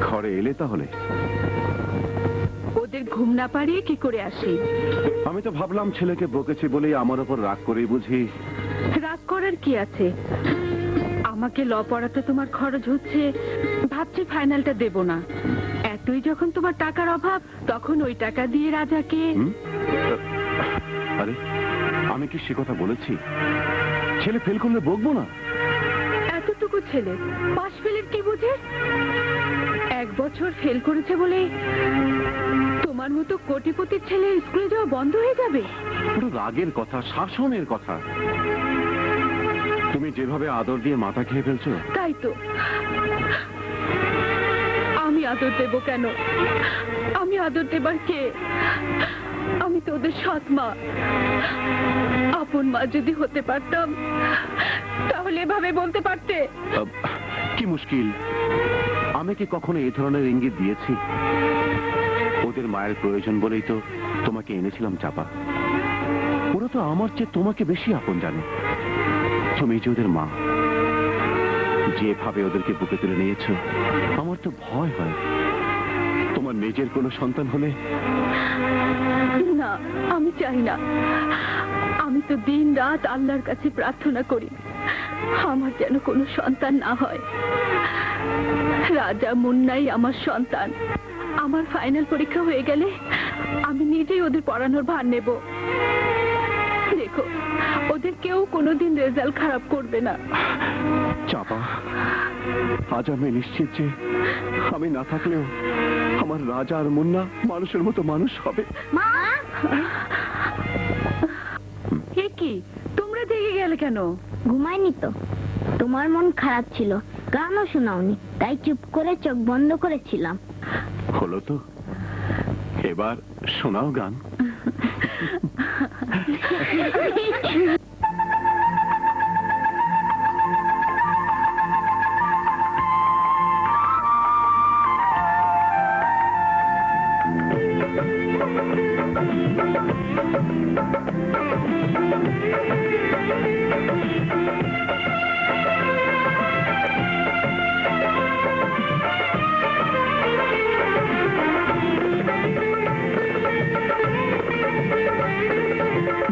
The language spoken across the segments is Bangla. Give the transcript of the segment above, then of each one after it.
ঘরে এলে তাহলে? ওদের ঘুম না পাড়িয়ে কি করে আসি? আমি তো ভাবলাম ছেলেকে বকেছি বলেই আমার উপর রাগ করেই বুঝি। রাগ করার কি আছে? আমাকে ল পড়াতে তোমার খরচ হচ্ছে, ভাবছি ফাইনালটা দেব না। এতই যখন তোমার টাকার অভাব, তখন ওই টাকা দিয়ে রাজাকে। আরে আমি কি সে কথা বলেছি? ছেলে ফেল করলে বকবো না? এতটুকু ছেলে পাশ ফেলের কি বুঝে? 1 বছর ফেল করেছে বলে তোমার মতো কোটিপতির ছেলে স্কুলে যাওয়া বন্ধ হয়ে যাবে? পুরো রাগের কথা, শাসনের কথা। তুমি যেভাবে আদর দিয়ে মাথা খেয়ে ফেলছো। তাই তো। আমি আদর দেব কেন? আমি আদর দেবার কে? আমি তো ওদের সৎ মা। আপন মা যদি হতে পারতাম তাহলে এভাবে বলতে পারতে। কি মুশকিল, আমি কি কখনো এই ধরনের ইঙ্গিত দিয়েছি? ওদের মায়ের প্রয়োজন বলেই তো তোমাকে এনেছিলাম চাপা। ওরা তো আমার চেয়ে তোমাকে বেশি আপন জানে। তুমি যে ওদের মা, যেভাবে ওদেরকে বুকে তুলে নিয়েছো, আমার তো ভয় হয় তোমার নিজের কোনো সন্তান হলে। না, আমি চাই না। আমি তো দিন রাত আল্লাহর কাছে প্রার্থনা করি আমার যেন কোনো সন্তান না হয়। রাজা মুন্নাই আমার সন্তান। আমার ফাইনাল পরীক্ষা হয়ে গেলে আমি নিজেই ওদের পড়ানোর ভার নেব। দেখো, ওদের কেউ কোনোদিন রেজাল্ট খারাপ করবে না। চাপা, আজ আমি নিশ্চিত যে আমি না থাকলেও আমার রাজা আর মুন্না মানুষের মতো মানুষ হবে। মা, কি তোমরা জেগে গেলে কেন? ঘুমায়নি তো, তোমার মন খারাপ ছিল, গানও শোনাওনি, তাই চুপ করে চোখ বন্ধ করেছিলাম। হলো তো, এবার শোনাও গান।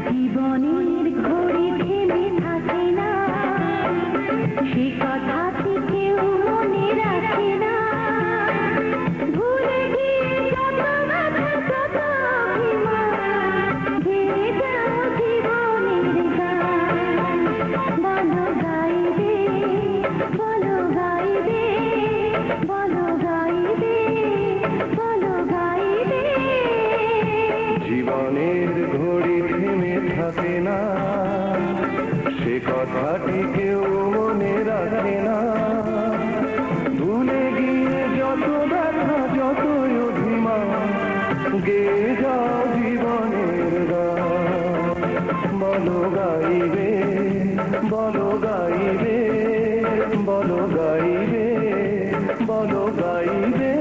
জীবনের ঘড়ি থেমে থাকে না, সে কথা কেউ মনে রাখে না। ভুলে গিয়ে যত ব্যথা, যত অভিমান, গেয়ে যাও জীবনের গান। বলো গাইবে, বলো গাইবে, বলো গাইবে, বলো গাইবে। জীবনের ঘড়ি থেমে থাকে না, সে কথাটি কেউ মনে রাখে না। ভুলে গিয়ে যত ব্যথা, যত অভিমান, গেয়ে যাও জীবনের গান। বলো গাইবে, বলো গাইবে, বলো গাইবে, বলো গাইবে।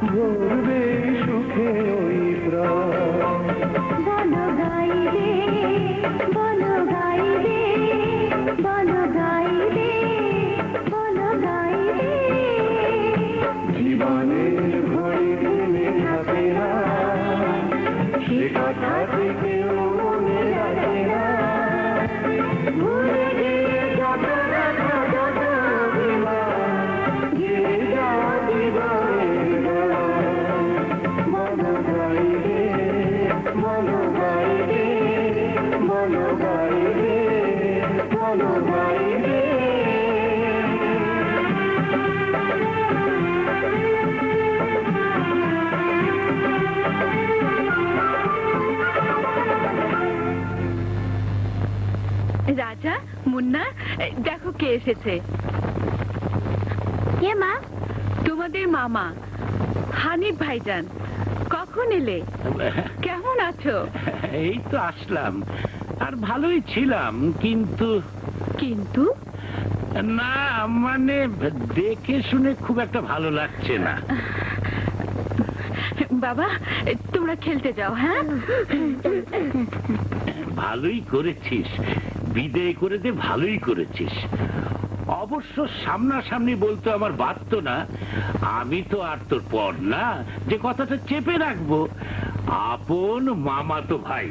ভরবে সুখে ওই প্রাণ। বলো গাইবে, বলো গাইবে, বলো গাইবে, বলো গাইবে। জীবনের ঘড়ি থেমে থাকে না, সে কথাটি কেউ মনে রাখে না। ভুলে গিয়ে যত ব্যথা, যত অভিমান, গেয়ে যাও জীবনের গান। বলো গাইবে, বলো গাইবে, বলো গাইবে, বলো গাইবে। রাজা, মুন্না, দেখো কে এসেছে। কে মা? তোমাদের মামা হানিফ ভাইজান। কখন এলে? কেমন আছো? এই তো আসলাম, আর ভালোই ছিলাম, কিন্তু কিন্তু না মানে দেখে শুনে খুব একটা ভালো লাগছে না। বাবা, তোমরা খেলতে যাও। হ্যাঁ, ভালোই করেছিস, বিদায় করে দে, ভালোই করেছিস। অবশ্য সামনাসামনি বলতে আমার বাধ্য না, আমি তো আর তোর পর না যে কথাটা চেপে রাখবো। আপন মামাতো ভাই।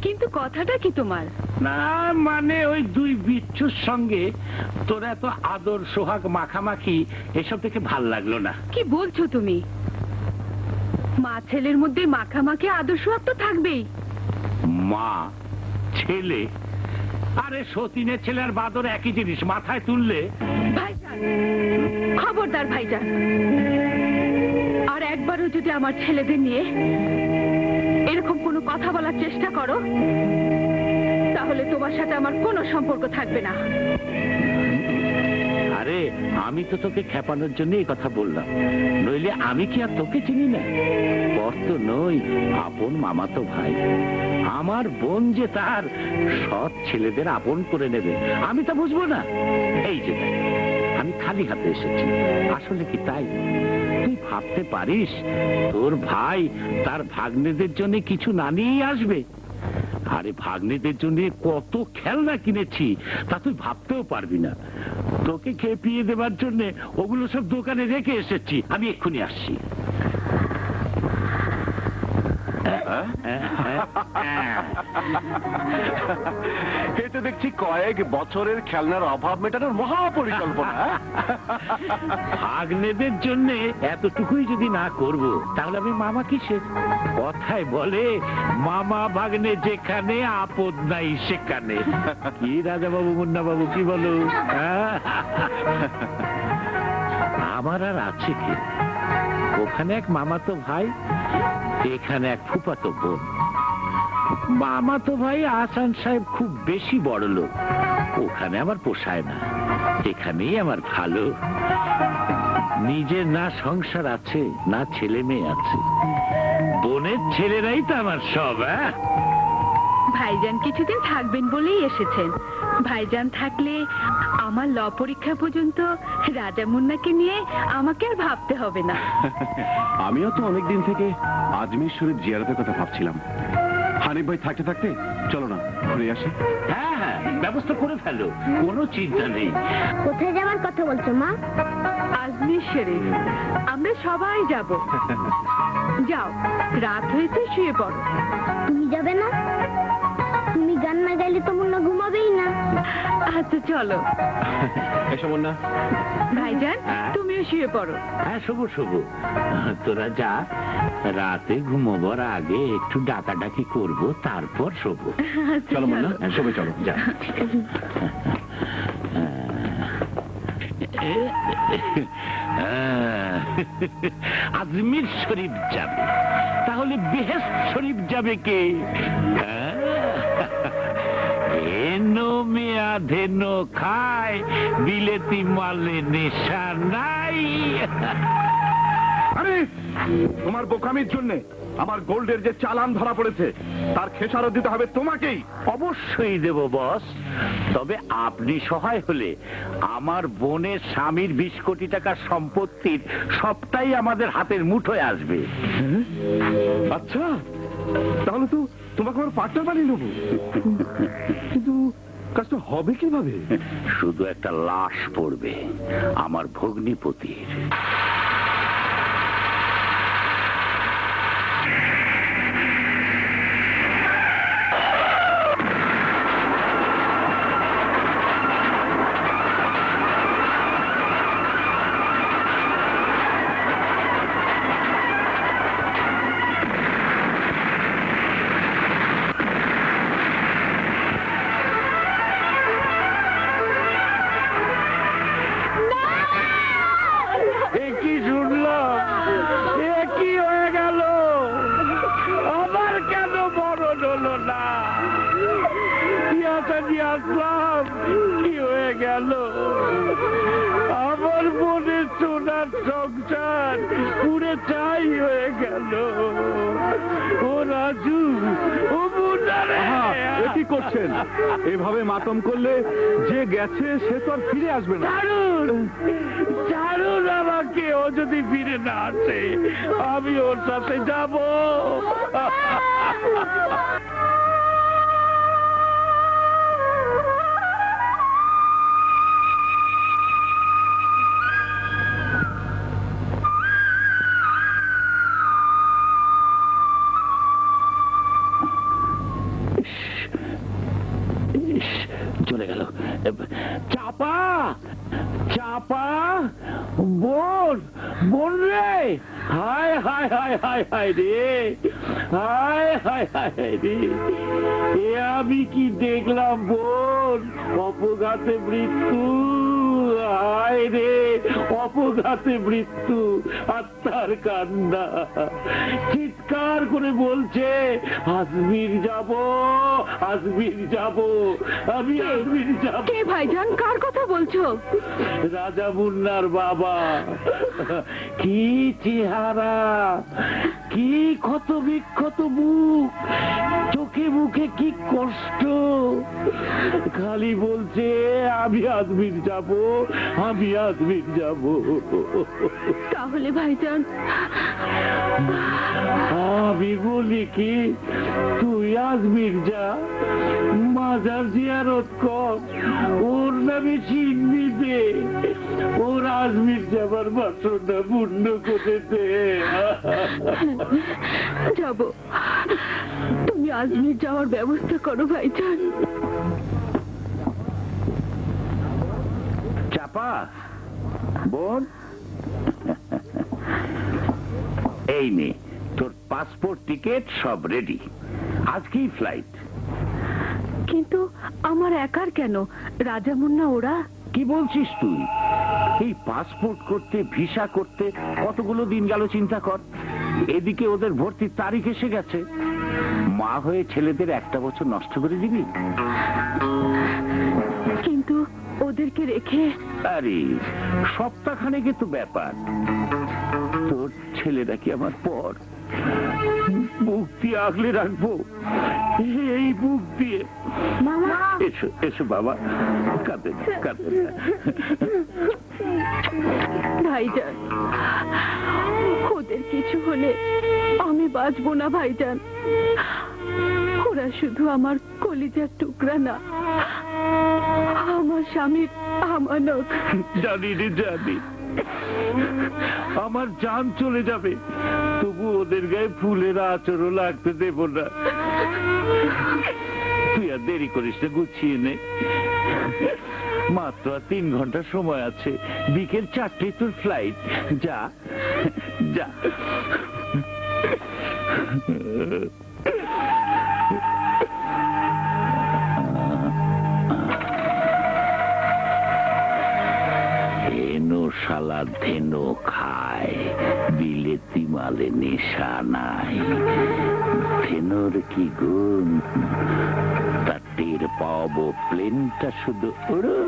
কিন্তু কথাটা কি তোমার? না মানে ওই দুই বিচ্ছুর সঙ্গে তোর এত আদর সোহাগ মাখামাখি এসব দেখে ভাল লাগলো না। কি বলছো তুমি? মা ছেলের মধ্যে মাখামাখি আদর্শ তো থাকবেই। মা ছেলে, আরে সতীনের ছেলে আর বাদর একই জিনিস, মাথায় তুললে। ভাইজান, খবরদার ভাইজান, আর একবারও যদি আমার ছেলেদের নিয়ে এরকম কোনো কথা বলার চেষ্টা করো, তাহলে তোমার সাথে আমার কোনো সম্পর্ক থাকবে না। আরে আমি তো তোকে খেপানোর জন্য এই কথা বললাম, নইলে আমি কি আর তোকে চিনি না? পর তো নই, আপন মামাতো ভাই। আমার বোন যে তার সৎ ছেলেদের আপন করে নেবে, আমি তা বুঝবো না? এই যে দেখ, আমি খালি হাতে এসেছি, আসলে কি তাই? তুই ভাবতে পারিস তোর ভাই তার ভাগ্নেদের জন্য কিছু না নিয়েই আসবে? আরে ভাগ্নেদের জন্য কত খেলনা কিনেছি তা তুই ভাবতেও পারবি না। তোকে খেপিয়ে দেবার জন্য ওগুলো সব দোকানে রেখে এসেছি, আমি এক্ষুনি আসছি। এই তো দেখছি কয়েক বছরের খেলনার অভাব মেটানোর মহাপরিকল্পনা। ভাগ্নেদের জন্য এতটুকুই যদি না করব, তাহলে আমি মামা কিসের? কথায় বলে মামা ভাগ্নে যেখানে, আপদ নাই সেখানে। কি রাজা বাবু, মুন্না বাবু, কি বলো? আমার আর আছে কি? ওখানে এক মামাতো ভাই, এখানে এক ফুফাতো বোন। মামাতো ভাই আসান সাহেব খুব বেশি বড় লোক, ওখানে আমার পোষায় না, এখানেই আমার ভালো। নিজের না সংসার আছে, না ছেলে মেয়ে আছে, বোনের ছেলেরাই তো আমার সব। ভাইজান কিছুদিন থাকবেন বলেই এসেছেন। ভাইজান থাকলে আমার ল পরীক্ষা পর্যন্ত রাজা মুন্নাকে নিয়ে আমাকে আর ভাবতে হবে না। আমিও তো অনেকদিন থেকে আজমির শরীফ জিয়ারতের কথা ভাবছিলাম। হানিফ ভাই থাকতে থাকতে চলো না ঘুরে আসি। হ্যাঁ হ্যাঁ, ব্যবস্থা করে ফেলো, কোনো চিন্তা নেই। কোথায় যাওয়ার কথা বলছো মা? আজমির শরীফ আমরা সবাই যাব। যাও, রাত হয়েছে, শুয়ে পড়ো। তুমি যাবে না? তুমি গান না গাইলে তো মুন্না ঘুমাবেই না। আচ্ছা চলো। এসো না ভাইজান, তুমিও শুয়ে পড়ো। হ্যাঁ শুভু শুভু, তোরা যা, রাতে ঘুমোবার আগে একটু ডাকাডাকি করবো, তারপর শোবো। চলো না, শোবে চলো। যা। আজমির শরীফ যাবে, তাহলে বেহেশত শরীফ যাবে কে? এনো মেয়া ধেনো খায়, বিলেতি মালে নেশা নাই। আরে তোমার বোকামির জন্য আমার গোল্ডের যে চালান ধরা পড়েছে, তার খেসারত দিতে হবে তোমাকেই। অবশ্যই দেব বস, তবে আপনি সহায় হলে আমার বোনের স্বামীর 20 কোটি টাকার সম্পত্তির সবটাই আমাদের হাতের মুঠোয় আসবে। আচ্ছা, তাহলে তো তোমাকে আমার পার্টনার বানিয়ে নেবো। কিন্তু কাজটা হবে কিভাবে? শুধু একটা লাশ পড়বে আমার ভগ্নিপতির। কি শুনলাম, এ কি হয়ে গেল? আমার কেন মরণ হলো না? আসলাম, কি হয়ে গেল? আমার বোনের সোনার সংসার পুরে চাই হয়ে গেল। ও রাজু, ও মুন্নারে, কি করছেন? এভাবে মাতম করলে যে গেছে সে তো আর ফিরে আসবে না। ছাড়ুন আমাকে, ও যদি ফিরে না আসে আমি ওর সাথে যাব। চলে গেল। চাপা, চাপা, বোন, বোন রে, হায় হায় হায় হায় হায় রে, হায় হায় হায় হায় রে, এ আমি কি দেখলাম বোন? অপঘাতে মৃত্যু, হায় রে, অপঘাতে মৃত্যু। আত্মার কান্না চিৎকার করে বলছে, আজমির যাব, আজমির যাব, আমি আজমির যাব। কে ভাইজান, কার কথা বলছো? রাজা মুন্নার বাবা। কি চেহারা, কি ক্ষত বিক্ষত মুখ, চোখে মুখে কি কষ্ট। খালি বলছে আমি আজমির যাব, আমি আজমির যাব। তাহলে ভাইজান আমি বলি কি, তুই আজমির যা, মাজার জিয়ারত কর, ওর নামে চিনবি দে, ওর আজমির যাবার বাসনা পূর্ণ করে দে। যাব, তুমি আজমির যাওয়ার ব্যবস্থা করো ভাইজান। চাপা, বোন, এই নে তোর পাসপোর্ট টিকিট সব রেডি, আজকেই ফ্লাইট। কিন্তু আমার একার কেন, রাজা মুন্না ওরা? কি বলছিস তুই? এই পাসপোর্ট করতে, ভিসা করতে কতগুলো দিন গেল চিন্তা কর। এদিকে ওদের ভর্তির তারিখ এসে গেছে। মা হয়ে ছেলেদের একটা বছর নষ্ট করে দিবি? কিন্তু ওদেরকে রেখে? আরে সপ্তাহখানেকে তো ব্যাপার। তোর ছেলেরা কি আমার পর? বুক দিয়ে আগলে রাখবো, এই বুক দিয়ে। মামা, এসো এসো বাবা, কাঁদে না, কাঁদে না। ভাইজান, ওদের কিছু হলে আমি বাঁচবো না ভাইজান। ওরা শুধু আমার কলিজার টুকরা না, আমার স্বামীর আমানত। জানি রে জানি, আমার জান চলে যাবে, তবু ওদের গায়ে ফুলের আচরও লাগতে দেব না। তুই আর দেরি করিস না, গুছিয়ে নে। মাত্র 3 ঘন্টা সময় আছে, বিকেল 4টায় তোর ফ্লাইট। যা যা। শালা ধেনো খায়, বিলেতি মালে নেশা নাই। ধেনোর কি গুণ, তা টের পাবো প্লেনটা শুধু উড়ো।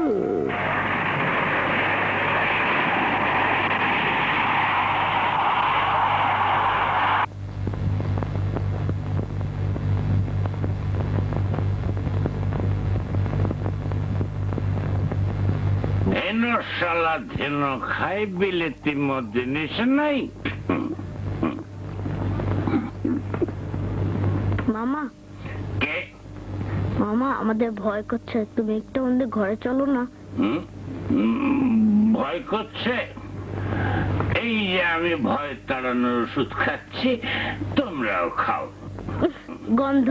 হেন শালা ধেন খাই বিলেতি মধ্যে নেশা নাই। মামা কে? মামা আমাদের ভয় করছে, তুমি একটু আমাদের ঘরে চলো না। ভয় করছে? এই যে আমি ভয় তাড়ানোর ওষুধ খাচ্ছি, তোমরাও খাও। গন্ধ।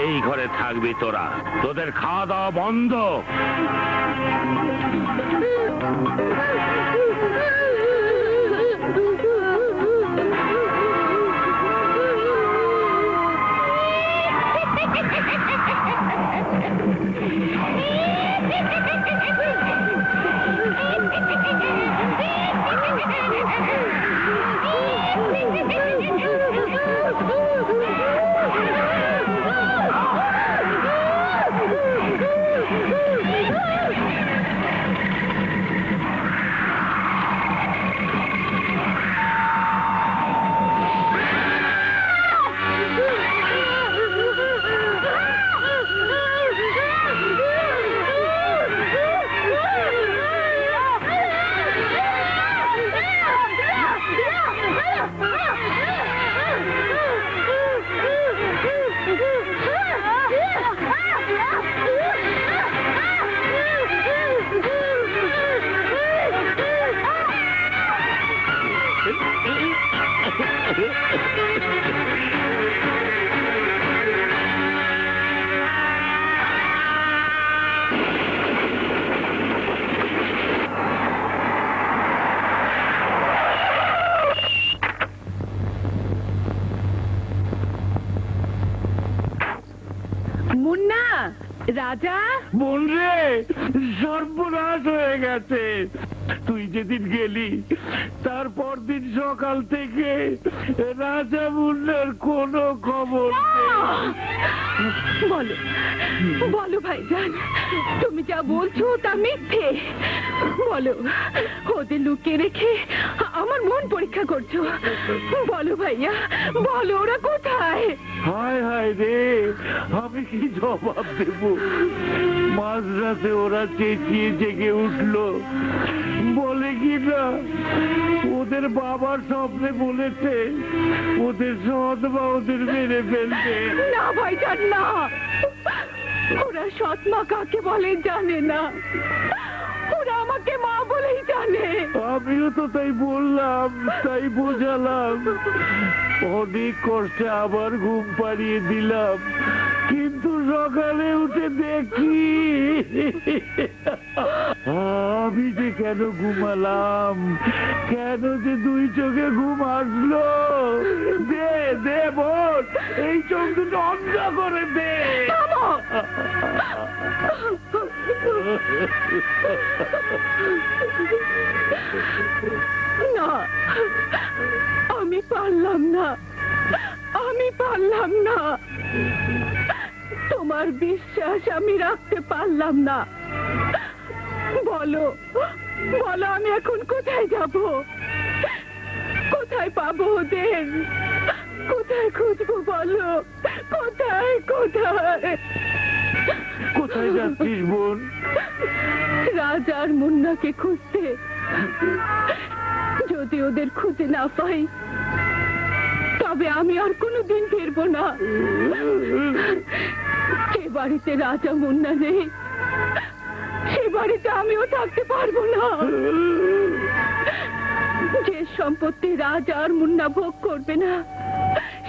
এই ঘরে থাকবি তোরা, তোদের খাওয়া দাওয়া বন্ধ। মুন্না, রাজা। বোন রে, সর্বনাশ হয়ে গেছে। তুই যেদিন গেলি তারপর দিন সকাল থেকে রাজা মুন্নার কোনো খবর নেই। বলো বলো ভাইজান, তুমি যা বলছো তা মিথ্যে। বলো, ওদের লুকিয়ে রেখে আমার মন পরীক্ষা করছো। বলো ভাইয়া, বলো ওরা কোথায়? হায় হায় রে, আমি কি জবাব দেব? মাঝরাতে ওরা চেঁচিয়ে জেগে উঠলো, বলে কি না ওদের বাবার স্বপ্নে বলেছে ওদের সৎ মা ওদের মেরে ফেলবে। না ভাইজান না, ওরা সৎ মা কাকে বলে জানে না, ওরা আমাকে মা বলেই জানে। আমিও তো তাই বললাম, তাই বোঝালাম। অনেক কষ্টে আবার ঘুম পাড়িয়ে দিলাম, কিন্তু সকালে উঠে দেখি আমি যে কেন ঘুমালাম, কেন যে দুই চোখে ঘুম আসলো। দে দে বোন, এই চোখ দুটো অন্ধ করে দে। না, আমি পারলাম না, আমি পারলাম না। তোমার বিশ্বাস আমি রাখতে পারলাম না। বলো বলো, আমি এখন কোথায় যাব? কোথায় পাবো ওদের? কোথায় খুঁজবো বলো? কোথায় কোথায় কোথায় যাচ্ছিস বোন? রাজার মুন্নাকে খুঁজতে। যদি ওদের খুঁজে না পাই তবে আমি আর কোনোদিন ফিরবো না। যে বাড়িতে রাজা মুন্না নেই সে বাড়িতে আমিও থাকতে পারবো না। যে সম্পত্তি রাজা আর মুন্না ভোগ করবে না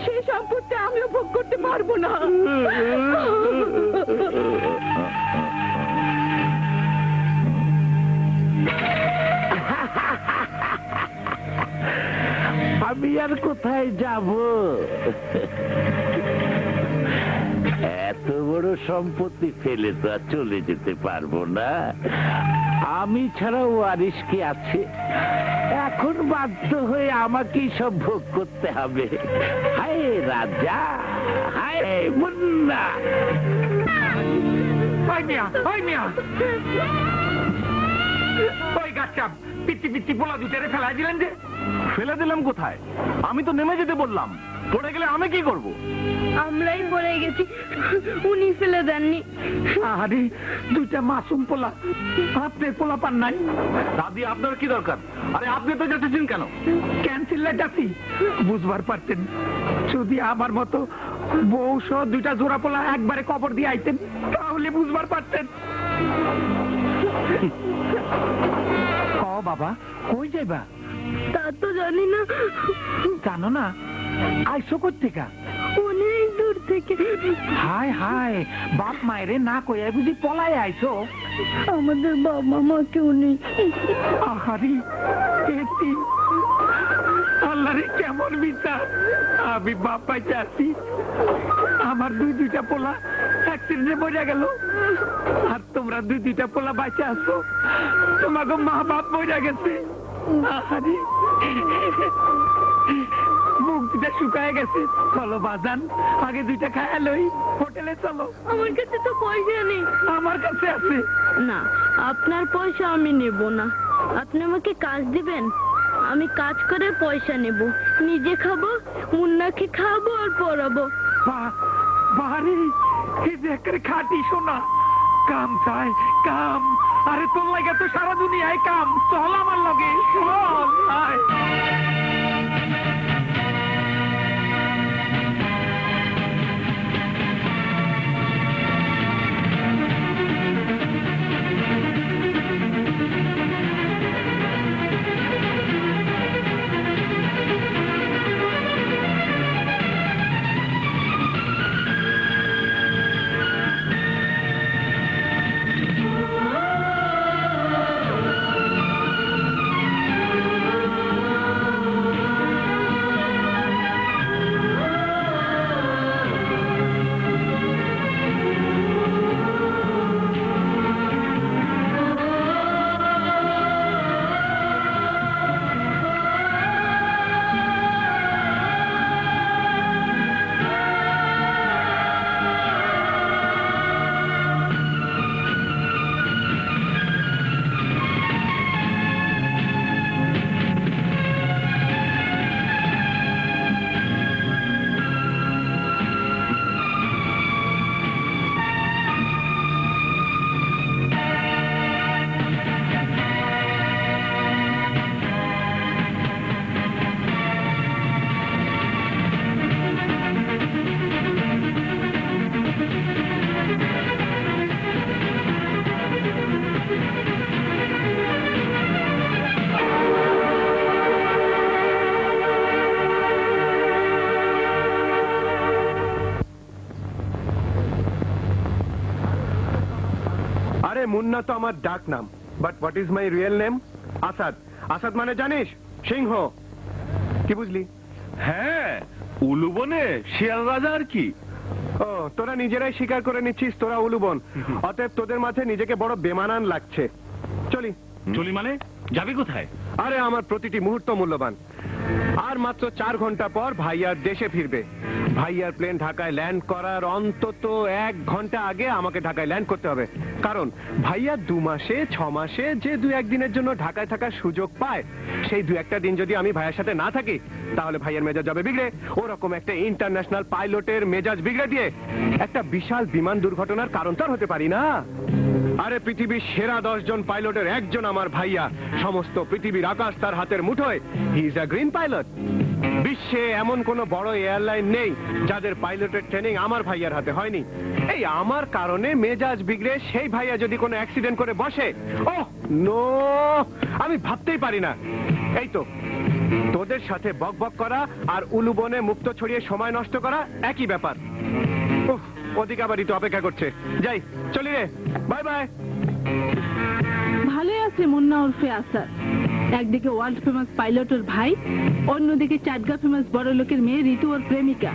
সে সম্পত্তি আমিও ভোগ করতে পারবো না। আমি আমি আর কোথায় যাব? এত বড় সম্পত্তি ফেলে তো আর চলে যেতে পারবো না। আমি ছাড়া ওয়ারিশ কি আছে? এখন বাধ্য হয়ে আমাকেই সব ভোগ করতে হবে। হায় রাজা, হায় মুন্না। পিটি পিটি পোলা দুটারে ফেলাই দিলেন যে? ফেলে দিলাম কোথায়? আমি তো নেমে যেতে বললাম। পড়ে গেলে আমি কি করব? আমরাই পড়ে গেছি, উনি ফেলে দেননি। আরে দুইটা মাসুম পোলা, আপনার পোলা পান নাই? দাদি, আপনার কি দরকার? আরে আপনি তো যেতেছেন কেন? ক্যান্সেল লেটাছি বুঝবার পারতেন। যদি আমার মতো বউ সহ দুইটা জোড়া পোলা একবারে কবর দিয়ে আইতেন তাহলে বুঝবার পারতেন। বাবা কই যাইবা? তা তো জানি না। জানো না? আইসো কোত্থেকা? অনেক দূর থেকে। হায় হায়, বাপ মায়েরে না কইয়া বুঝি পলায় আইসো? আমাদের বাবা মা কেউ নেই। আহারি এতি, আল্লাহরে কেমন বিচার। আমি বাপ পাইতে আসি, আমার দুইটা পোলা অ্যাক্সিডেন্টে মরে গেল, আর তোমরা দুইটা পোলা বাঁচে আসো, তোমাকে মা বাপ মরে গেছে। আহারি মুখ দুটা শুকায় গেছে। চলো বাজান, আগে দুইটা খায়া লই, হোটেলে চলো। আমার কাছে তো পয়সা নেই। আমার কাছে আছে। না, আপনার পয়সা আমি নেব না। আপনি আমাকে কাজ দিবেন, আমি কাজ করে পয়সা নেব, নিজে খাবো, মুন্নাকে খাবো আর পড়াবো। বাড়ি এই যে একটা খাটি সোনা, কাম চাই কাম। আরে তোর লাগে তো সারা দুনিয়ায় কাম। চল আমার লগে, চল। আয় মুন্না তো আমার ডাক নাম, but what is my real name? Asad. Asad মানে জানিস? সিংহ। কি বুঝলি? হ্যাঁ, উলুবনে শিয়াল রাজা আর কি। ও, তোরা নিজেরাই স্বীকার করে নিচ্ছিস তোরা উলুবন। অতএব তোদের মাঝে নিজেকে বড় বেমানান লাগছে। চলি। চলি মানে? যাবি কোথায়? আরে আমার প্রতিটি মুহূর্ত মূল্যবান। আর মাত্র 4 ঘন্টা পর ভাইয়ার দেশে ফিরবে। ভাইয়ার প্লেন ঢাকায় ল্যান্ড করার অন্তত 1 ঘন্টা আগে আমাকে ঢাকায় ল্যান্ড করতে হবে। কারণ ভাইয়া 2 মাসে 6 মাসে যে 2-1 দিনের জন্য ঢাকায় থাকার সুযোগ পায়, সেই 2-1টা দিন যদি আমি ভাইয়ার সাথে না থাকি তাহলে ভাইয়ার মেজাজ যাবে বিগড়ে। ওরকম একটা ইন্টারন্যাশনাল পাইলটের মেজাজ বিগড়ে দিয়ে একটা বিশাল বিমান দুর্ঘটনার কারণ তো আর হতে পারি না। আরে পৃথিবীর সেরা 10 জন পাইলটের একজন আমার ভাইয়া। সমস্ত পৃথিবীর আকাশ তার হাতের মুঠোয়। He is a green pilot. বিশ্বে এমন কোন বড় এয়ারলাইন নেই যাদের পাইলটের ট্রেনিং আমার ভাইয়ার হাতে হয়নি। এই আমার কারণে মেজাজ বিগড়ে সেই ভাইয়া যদি কোনো অ্যাক্সিডেন্ট করে বসে, ওহ নো, আমি ভাবতেই পারি না। এই তো তোদের সাথে বকবক করা আর উলুবনে মুক্ত ছড়িয়ে সময় নষ্ট করা একই ব্যাপার। উফ, ওদিকে আবার ঋতু অপেক্ষা করছে। যাই, চলি রে, বাই বাই। ভালোই আছে মুন্না ওরফে আসাদ। একদিকে ওয়ার্ল্ড ফেমাস পাইলটের ভাই, অন্যদিকে চাটগা ফেমাস বড় লোকের মেয়ে ঋতু ওর প্রেমিকা।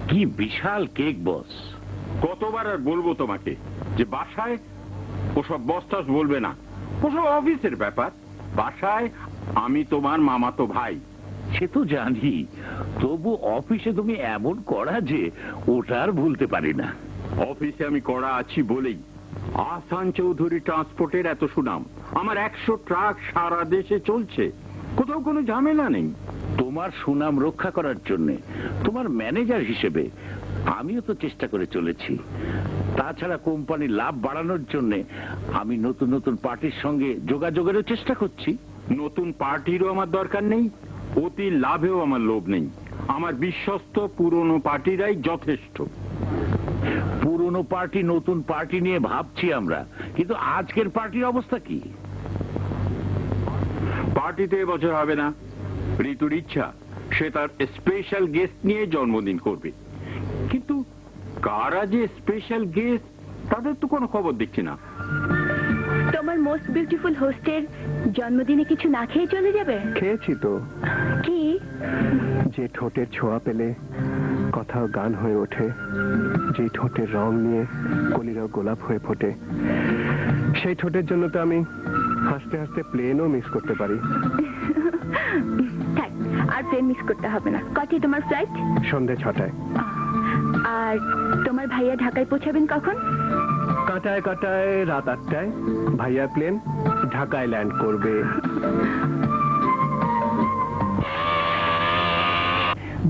কি বিশাল কেক বস। কতবার আর বলবো তোমাকে যে বাসায় ওসব বস্তাস বলবে না, ওসব অফিসের ব্যাপার। বাসায় আমি তোমার মামাতো ভাই। সে তো জানি, তবু অফিসে তুমি এমন করা যে ওটা আর ভুলতে পারি না। অফিসে আমি করা আছি বলেই আহসান চৌধুরী ট্রান্সপোর্টের এত সুনাম। আমার 100 ট্রাক সারা দেশে চলছে, কোথাও কোনো ঝামেলা নেই। তোমার সুনাম রক্ষা করার জন্য তোমার ম্যানেজার হিসেবে আমিও তো চেষ্টা করে চলেছি। তাছাড়া কোম্পানির লাভ বাড়ানোর জন্য আমি নতুন নতুন পার্টির সঙ্গে যোগাযোগেরও চেষ্টা করছি। নতুন পার্টিরও আমার দরকার নেই, অতি লাভেও আমার লোভ নেই। আমার বিশ্বস্ত পুরনো পার্টিরাই যথেষ্ট। পুরনো পার্টি নতুন পার্টি নিয়ে ভাবছি আমরা, কিন্তু আজকের পার্টির অবস্থা কি? পার্টিতে এবছর হবে না। ঋতুর ইচ্ছা সে তার স্পেশাল গেস্ট নিয়ে জন্মদিন করবে, কিন্তু কারা যে স্পেশাল গেস্ট তাদের তো কোনো খবর দেখছি না। তোমার মোস্ট বিউটিফুল হোস্টের জন্মদিনে কিছু না খেয়ে চলে যাবে? খেয়েছি তো। কি? যে ঠোঁটের ছোঁয়া পেলে কথাও গান হয়ে ওঠে, যে ঠোঁটের রং নিয়ে কলিরাও গোলাপ হয়ে ফোটে, সেই ঠোঁটের জন্য তো আমি হাসতে হাসতে প্লেনও মিস করতে পারি। থাক, আর প্লেন মিস করতে হবে না। কটি তোমার ফ্লাইট? সন্ধে 6টায়। আর তোমার ভাইয়া ঢাকায় পৌঁছাবেন কখন? কাঁটায় কাঁটায় রাত 8টায় ভাইয়া প্লেন ঢাকায় ল্যান্ড করবে।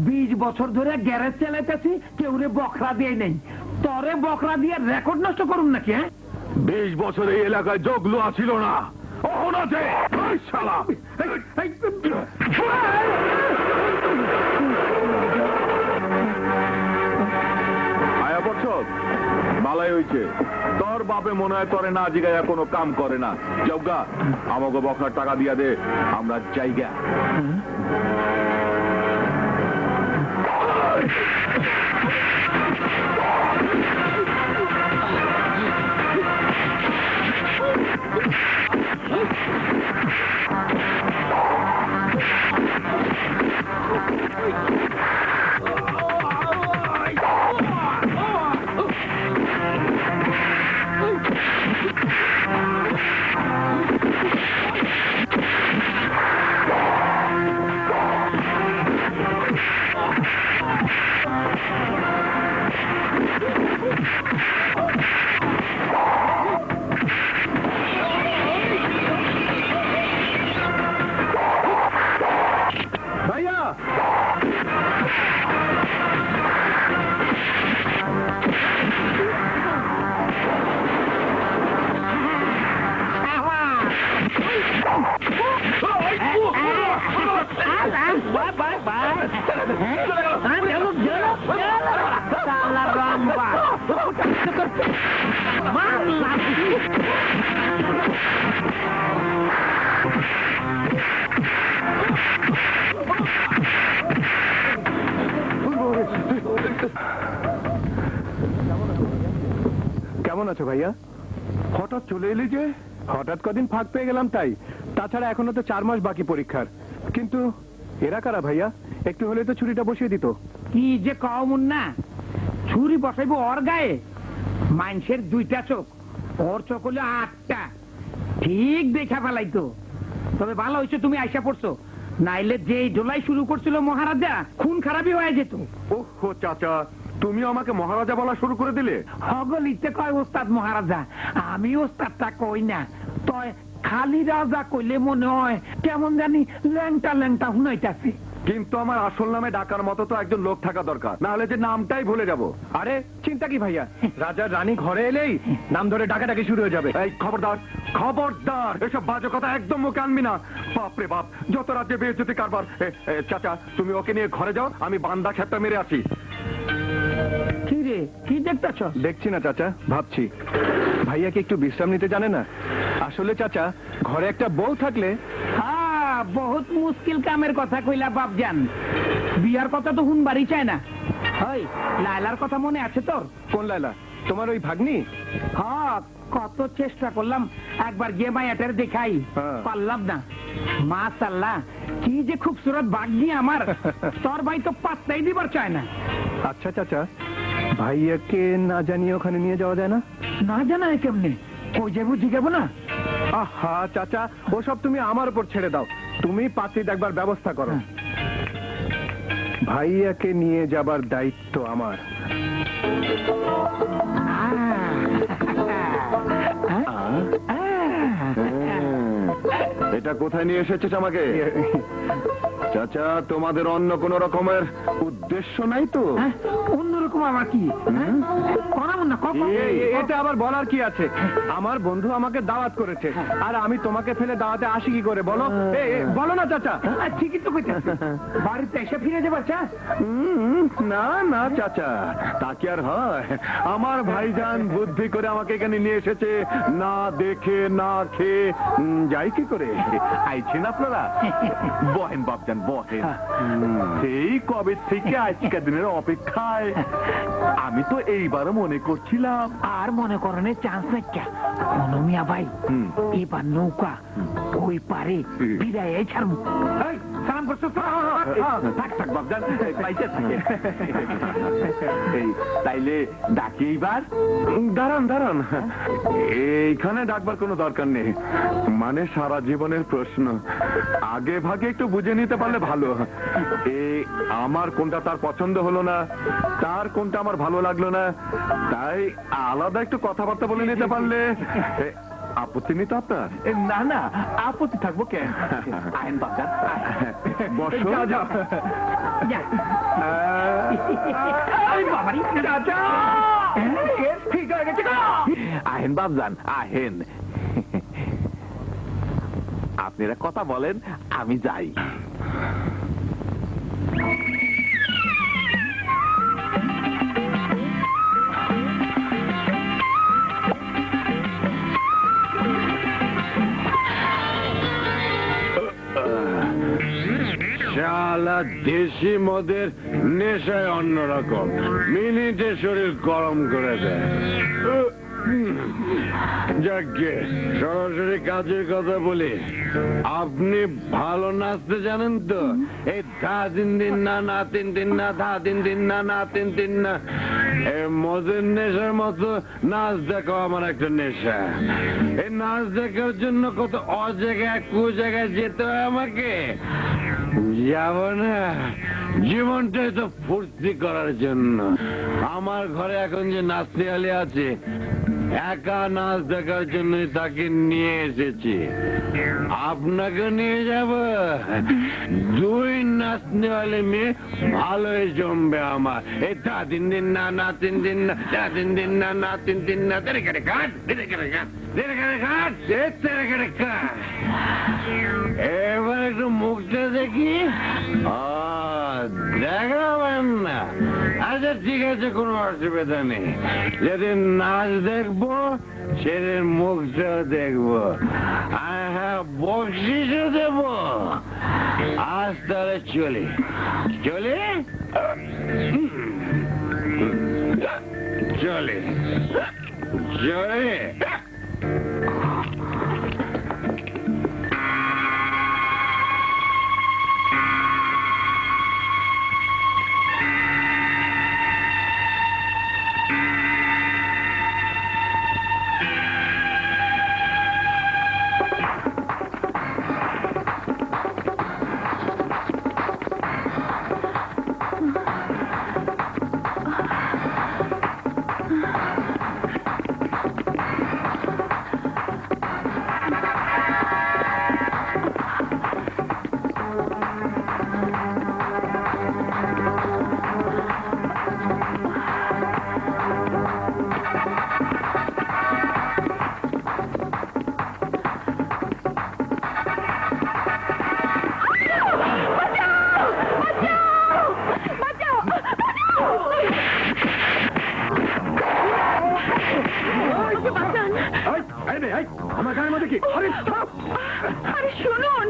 20 বছর ধরে গ্যারেজ চালাইতেছি, কেউ রে বকরা দিয়ে নেই। তরে বকরা দিয়ে রেকর্ড নষ্ট করুন নাকি? হ্যাঁ, 20 বছর এই এলাকায় জগলু আছিল না, অহন আছে। এই শালা আয়া বছর মালাই হইছে। তোর বাপে মনে হয় তোরে না জিগাইয়া কোনো কাম করে না। জগা আমাকে বকরার টাকা দিয়া দে, আমরা জায়গা। ভাইয়া কেমন আছো ভাইয়া? হঠাৎ চলে এলি যে? হঠাৎ কদিন ফাঁক পেয়ে গেলাম তাই। তাছাড়া এখনো তো 4 মাস বাকি পরীক্ষার। কিন্তু এরা কারা ভাইয়া? একটু হলে তো ছুরিটা বসিয়ে দিত। কি যে কমন না, ছুরি বসাইবো ওর গায়ে? মানুষের 2টা চোখ, ওর চোখ হলো 8টা। ঠিক দেখা ফেলাইতো। তবে ভালো হয়েছে তুমি আইসা পড়ছো, নাইলে যে ডোলাই শুরু করছিল মহারাজা, খুন খারাপই হয়ে যেত। ওহো চাচা, তুমি আমাকে মহারাজা বলা শুরু করে দিলে। হগলিতে কয় ওস্তাদ মহারাজা, আমি ওস্তাদটা কই না। তয় খালি রাজা কইলে মনে হয় কেমন জানি ল্যাংটা ল্যাংটা হুনাইতাছে। কিন্তু আমার আসল নামে ডাকার মতো তো একজন লোক থাকা দরকার, না হলে যে নামটাই ভুলে যাব। আরে চিন্তা কি ভাইয়া, রাজার রানী ঘরে এলেই নাম ধরে ডাকাডাকি শুরু হয়ে যাবে। এই খবরদার, খবরদার, এসব বাজে কথা একদম মুখে আনবি না। বাপরে বাপ, যত রাজ্যে বেইজ্জতি কারবার। চাচা তুমি ওকে নিয়ে ঘরে যাও, আমি বান্দা খেপটা মেরে আসি। কি রে, কি দেখতেছ? দেখছি না চাচা, ভাবছি ভাইয়াকে একটু বিশ্রাম নিতে জানে না। আসলে চাচা, ঘরে একটা বউ থাকলে। হ্যাঁ, বহুত মুশকিল কামের কথা কইলা বাপজান। বিয়ার কথা তো হুনবারই চায় না। হয় লায়লার কথা মনে আছে তোর? কোন লায়লা? তোমার ওই ভাগ্নি? হ্যাঁ, কত চেষ্টা করলাম একবার গিয়ে মায়াটার দেখাই, পারলাম না। মাশাআল্লাহ, কি যে খুবসুরত ভাগ্নি আমার। তোর ভাই তো পাত্তাই দিবার চায় না। আচ্ছা চাচা, ভাইয়াকে না জানিয়ে ওখানে নিয়ে যাওয়া যায় না? না জানায় কেমনে? কই যাবো জিগাবো না? আহা চাচা, ওসব তুমি আমার উপর ছেড়ে দাও। তুমি পাত্রী দেখবার ব্যবস্থা করো। ভাইয়াকে নিয়ে যাবার দায়িত্ব আমার। এটা কোথায় নিয়ে এসেছিস আমাকে? চাচা, তোমাদের অন্য কোন রকমের উদ্দেশ্য নাই তো? অন্যরকম আবার কি? করাবো না কখন? এটা আবার বলার কি আছে? আমার বন্ধু আমাকে দাওয়াত করেছে, আর আমি তোমাকে ফেলে দাওয়াতে আসি কি করে বলো? বলো না চাচা। ঠিকই তো কইতেছি। বাড়িতে এসে ফিরে যাবার চা? না না চাচা, তা কি আর হয়? আমার ভাইজান বুদ্ধি করে আমাকে এখানে নিয়ে এসেছে, না দেখে না খেয়ে যাই কি করে? আইছেন আপনারা? বহেন বাপজান বহেন। সেই কবে থেকে আজকের দিনের অপেক্ষায়। আমি তো এইবারও মনে করছিলাম। আর মনে করেন চান্স নাই কে? মিয়া ভাই, এবার নৌকা ওই পারে বিদায় ছাড়বো। সালাম করছো? থাক থাক বাপজান, পাইতে থাকে। তাইলে ডাকি এইবার? দাঁড়ান দাঁড়ান, এইখানে ডাকবার কোনো দরকার নেই। মানে সারা জীবনের প্রশ্ন, আগে ভাগে একটু বুঝে নিতে পারলে ভালো। আমার কোনটা তার পছন্দ হলো না, তার কোনটা আমার ভালো লাগলো না, তাই আলাদা একটু কথাবার্তা বলে নিতে পারলে। আপত্তি নেই তো আপনার? না না, আপত্তি থাকবো কেন? আইন বাপজান, বসো। আহেন বাপজান আহেন। আপনারা কথা বলেন, আমি যাই। শালা দেশি মদের নেশায় অন্যরকম, মিনিটে শরীর গরম করে দেয়। যাকে সরাসরি কাজের কথা বলি, আপনি ভালো নাচতে জানেন তো? এই ধা দিন দিন না, না তিন দিন না, ধা দিন দিন না, না তিন দিন না। এই মদের নেশার মতো নাচ দেখাও আমার একটা নেশা। এই নাচ দেখার জন্য কত অজায়গায় কু জায়গায় যেতে হয় আমাকে। যাব না, জীবনটাই তো ফুর্তি করার জন্য। আমার ঘরে এখন যে নাচনিয়ালি আছে, একা নাচ দেখার জন্য তাকে নিয়ে এসেছি। আপনাকে নিয়ে যাব, দুই নাচনিয়ালি মেয়ে ভালোই জমবে আমার। এই তা তিন দিন না, না তিন দিন না, তা তিন দিন না, না তিন দিন না। তেরে কেটে কাট, তেরে কেটে কাট, তেরে কেটে কাট, তেরে কেটে কাট। এবার একটু মুখটা দেখি। দেখাবেন না? আচ্ছা ঠিক আছে, কোনো অসুবিধা নেই। যেদিন নাচ দেখবো সেদিন মুখটাও দেখবো, আর হ্যাঁ বকশিসও দেবো। আজ তাহলে চলি চলি চলে চলে। আমার গায়ের মধ্যে কি? আরে শুনুন,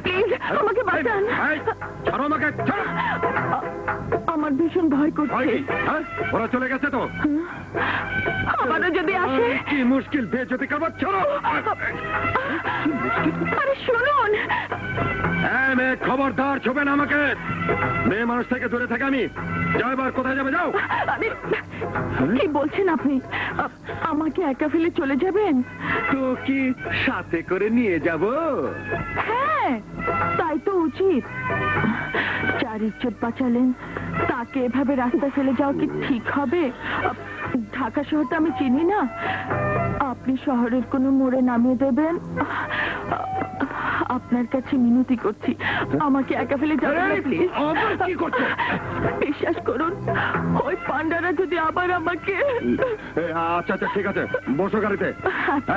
প্লিজ আমাকে বাঁচান। আমার ভীষণ ভয় করছে। ওরা চলে গেছে তো? আমারও যদি আসে? কি মুশকিল, বেজতি কাবার ছাড়ো। আরে শুনুন, মেয়ে, খবরদার ছুবেন আমাকে। মেয়ে মানুষ থেকে দূরে থাকে আমি। যাও এবার, কোথায় যাবে যাও। কি বলছেন আপনি? আমাকে একা ফেলে চলে যাবেন? তো কি সাথে করে নিয়ে যাব? হ্যাঁ, তাই তো উচিত। যার ইজ্জত বাঁচালেন তাকে এভাবে রাস্তায় ফেলে যাওয়া কি ঠিক হবে? ঢাকা শহরটা আমি চিনি না। আপনি শহরের কোনো মোড়ে নামিয়ে দেবেন। আপনার কাছে মিনতি করছি, আমাকে একা ফেলে যাবেন না প্লিজ। কি করছো? বিশ্বাস করুন, ওই পান্ডারা যদি আবার আমাকে... আচ্ছা আচ্ছা, ঠিক আছে, বসো গাড়িতে।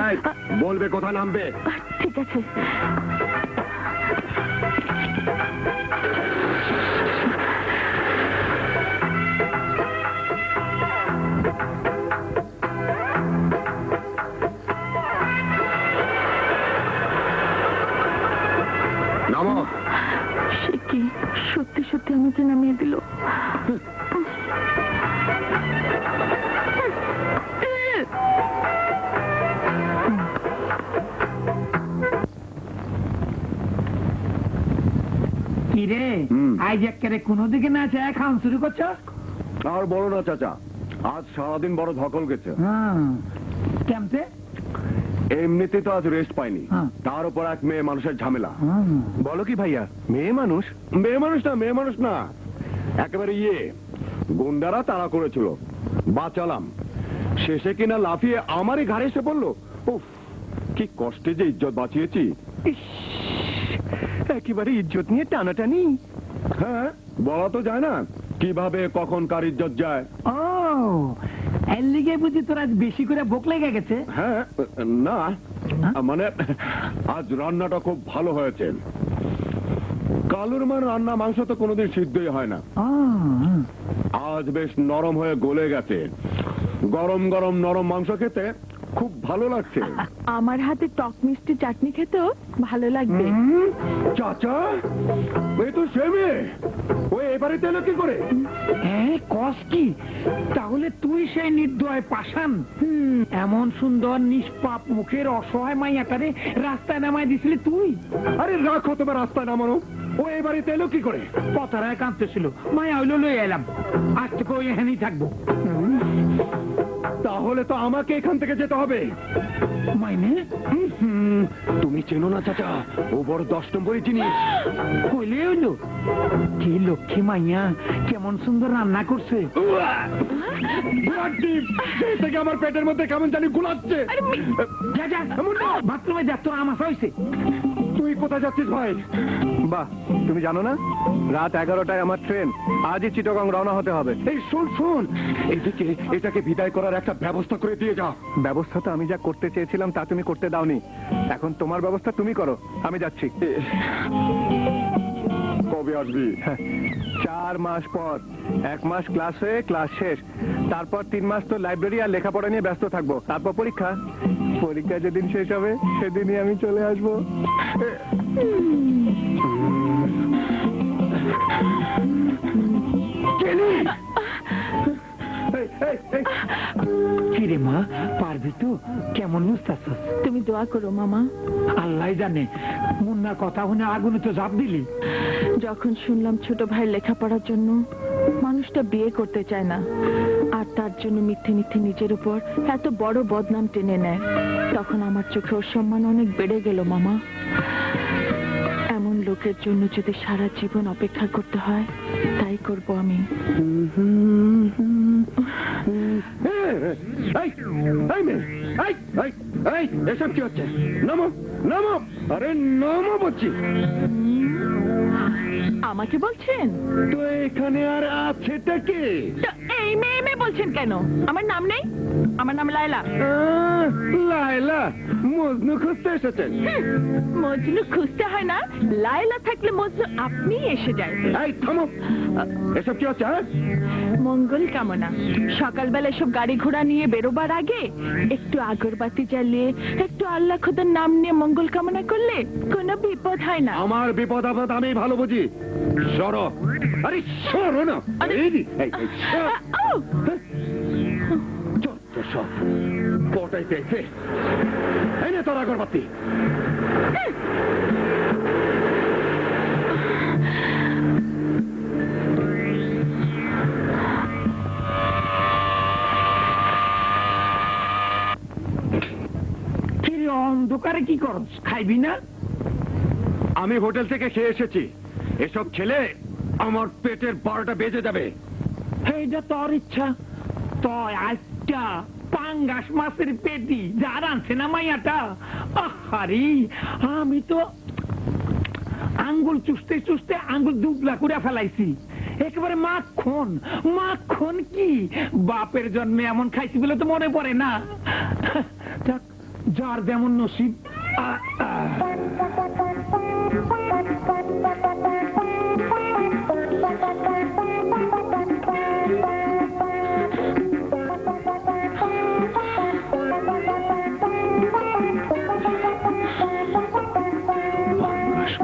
এই, বলবে কোথায় নামবে। ঠিক আছে। নামো। সে কি সত্যি সত্যি আমাকে নামিয়ে দিল? কিরে, আজ একেবারে কোনো দিকে না যায় খাওয়া শুরু করছো? আর বলো না চাচা, আজ সারাদিন বড় ধকল গেছে। কেমতে? এমনিতে তো আজ রেস্ট পাইনি, তার উপর এক মেয়ে মানুষের ঝামেলা। বলো কি ভাইয়া, মেয়ে মানুষ? মেয়ে মানুষ না, একেবারে গুন্ডারা তাড়া করেছিল, বাঁচালাম। শেষে কিনা লাফিয়ে আমারই ঘাড়ে এসে পড়লো। উফ, কি কষ্টে যে ইজ্জত বাঁচিয়েছি। একেবারে ইজ্জত নিয়ে টানাটানি। হ্যাঁ, বলা তো যায় না কিভাবে কখন কার ইজ্জত যায়। ও, এর লিগে বুঝি তোর আজ বেশি করে ভোক লেগে গেছে? হ্যাঁ, না মানে আজ রান্নাটা খুব ভালো হয়েছে। কালুর মার রান্না মাংস তো কোনোদিন সিদ্ধই হয় না। আজ বেশ নরম হয়ে গলে গেছে। গরম গরম নরম মাংস খেতে খুব ভালো লাগছে। আমার হাতে টক মিষ্টি চাটনি খেতেও ভালো লাগবে। চাচা, ওই তো সে মেয়ে, ওই এবারে এলো কি করে? হ্যাঁ, কস কি? তাহলে তুই সেই নির্দয় পাষাণ, এমন সুন্দর নিষ্পাপ মুখের অসহায় মাইয়াটারে রাস্তায় নামাই দিছিলি তুই? আরে রাখো তোমার রাস্তায় নামানো। ও এবারে এলো কি করে? পতারায় কাঁদতেছিল, মায়া হইলো লয়ে এলাম। আজ থেকে ওই এখানেই থাকবো। তাহলে তো আমাকে এখান থেকে যেতে হবে। মাইনে? তুমি চেনো না চাচা, ও বড় 10 নম্বরই জিনিস। কইলে হইলো, কি লক্ষ্মী মাইয়া, কেমন সুন্দর রান্না করছে। থেকে আমার পেটের মধ্যে কেমন জানি গুলাচ্ছে। যা যা, বাথরুমে যা, তোর আমার হয়েছে। তুই কোথায় যাচ্ছিস ভাই? বাহ, তুমি জানো না রাত 11টায় আমার ট্রেন, আজই চিটাগং রওনা হতে হবে। এই শোন, এদিকে এটাকে বিদায় করার একটা ব্যবস্থা করে দিয়ে যা। ব্যবস্থা তো আমি যা করতে চেয়েছিলাম তা তুমি করতে দাওনি। এখন তোমার ব্যবস্থা তুমি করো, আমি যাচ্ছি। কবে আসবি? 4 মাস পর। 1 মাস ক্লাস হয়ে ক্লাস শেষ, তারপর 3 মাস তো লাইব্রেরি আর লেখাপড়া নিয়ে ব্যস্ত থাকবো। তারপর পরীক্ষা যেদিন শেষ হবে সেদিনই আমি চলে আসবো। কিরে মা, পারবি তো? কেমন বুঝতেছ? তুমি দোয়া করো মামা। আল্লাহ জানে, মুন্নার কথা শুনে আগুনে তো ঝাঁপ দিলি। যখন শুনলাম ছোট ভাই লেখাপড়ার জন্য মানুষটা বিয়ে করতে চায় না, আর তার জন্য মিথ্যে মিথ্যে নিজের উপর এত বড় বদনাম টেনে নেয়, তখন আমার চোখে ওর সম্মান অনেক বেড়ে গেল মামা। এমন লোকের জন্য যদি সারা জীবন অপেক্ষা করতে হয়, তাই করব আমি। এসব কি হচ্ছে? নামো নামো, আরে নামো বলছি। আমাকে বলছেন তো এখানে আর আছেটা কে? তো এই মেয়ে বলছেন কেন? আমার নাম নেই? আমার নাম লায়লা। লায়লা? মজনু খুঁজতে এসেছেন? মজনু খুঁজতে হয় না, লায়লা থাকলে মজনু আপনি এসে যায়। এই থামো, এসব কি হচ্ছে? মঙ্গল কামনা। সকালবেলা সব গাড়ি ঘোড়া নিয়ে বেরোবার আগে একটু আগরবাতি জ্বালিয়ে একটু আল্লাহ খোদার নাম নিয়ে মঙ্গল কামনা করলে কোনো বিপদ হয় না। আমার বিপদ আপদ আমি ভালো বুঝি। সরো, আরে সরো না। সব পটাই পেয়েছে। এই নে তোর আগরবাতি। কি করস? খাইবি না? আমি হোটেল থেকে খেয়ে এসেছি, এসব খেলে আমার পেটের 12টা বেজে যাবে। এইটা তোর ইচ্ছা। তয় আজটা পাঙ্গাস মাছের পেটি যার আনছে না মাইয়াটা, আহারি আমি তো আঙ্গুল চুষতে চুষতে আঙ্গুল দুবলা করে ফেলাইছি, একেবারে মাখন। মাখন কি বাপের জন্মে এমন খাইছি বলে তো মনে পড়ে না। যাক, যার যেমন নসিব।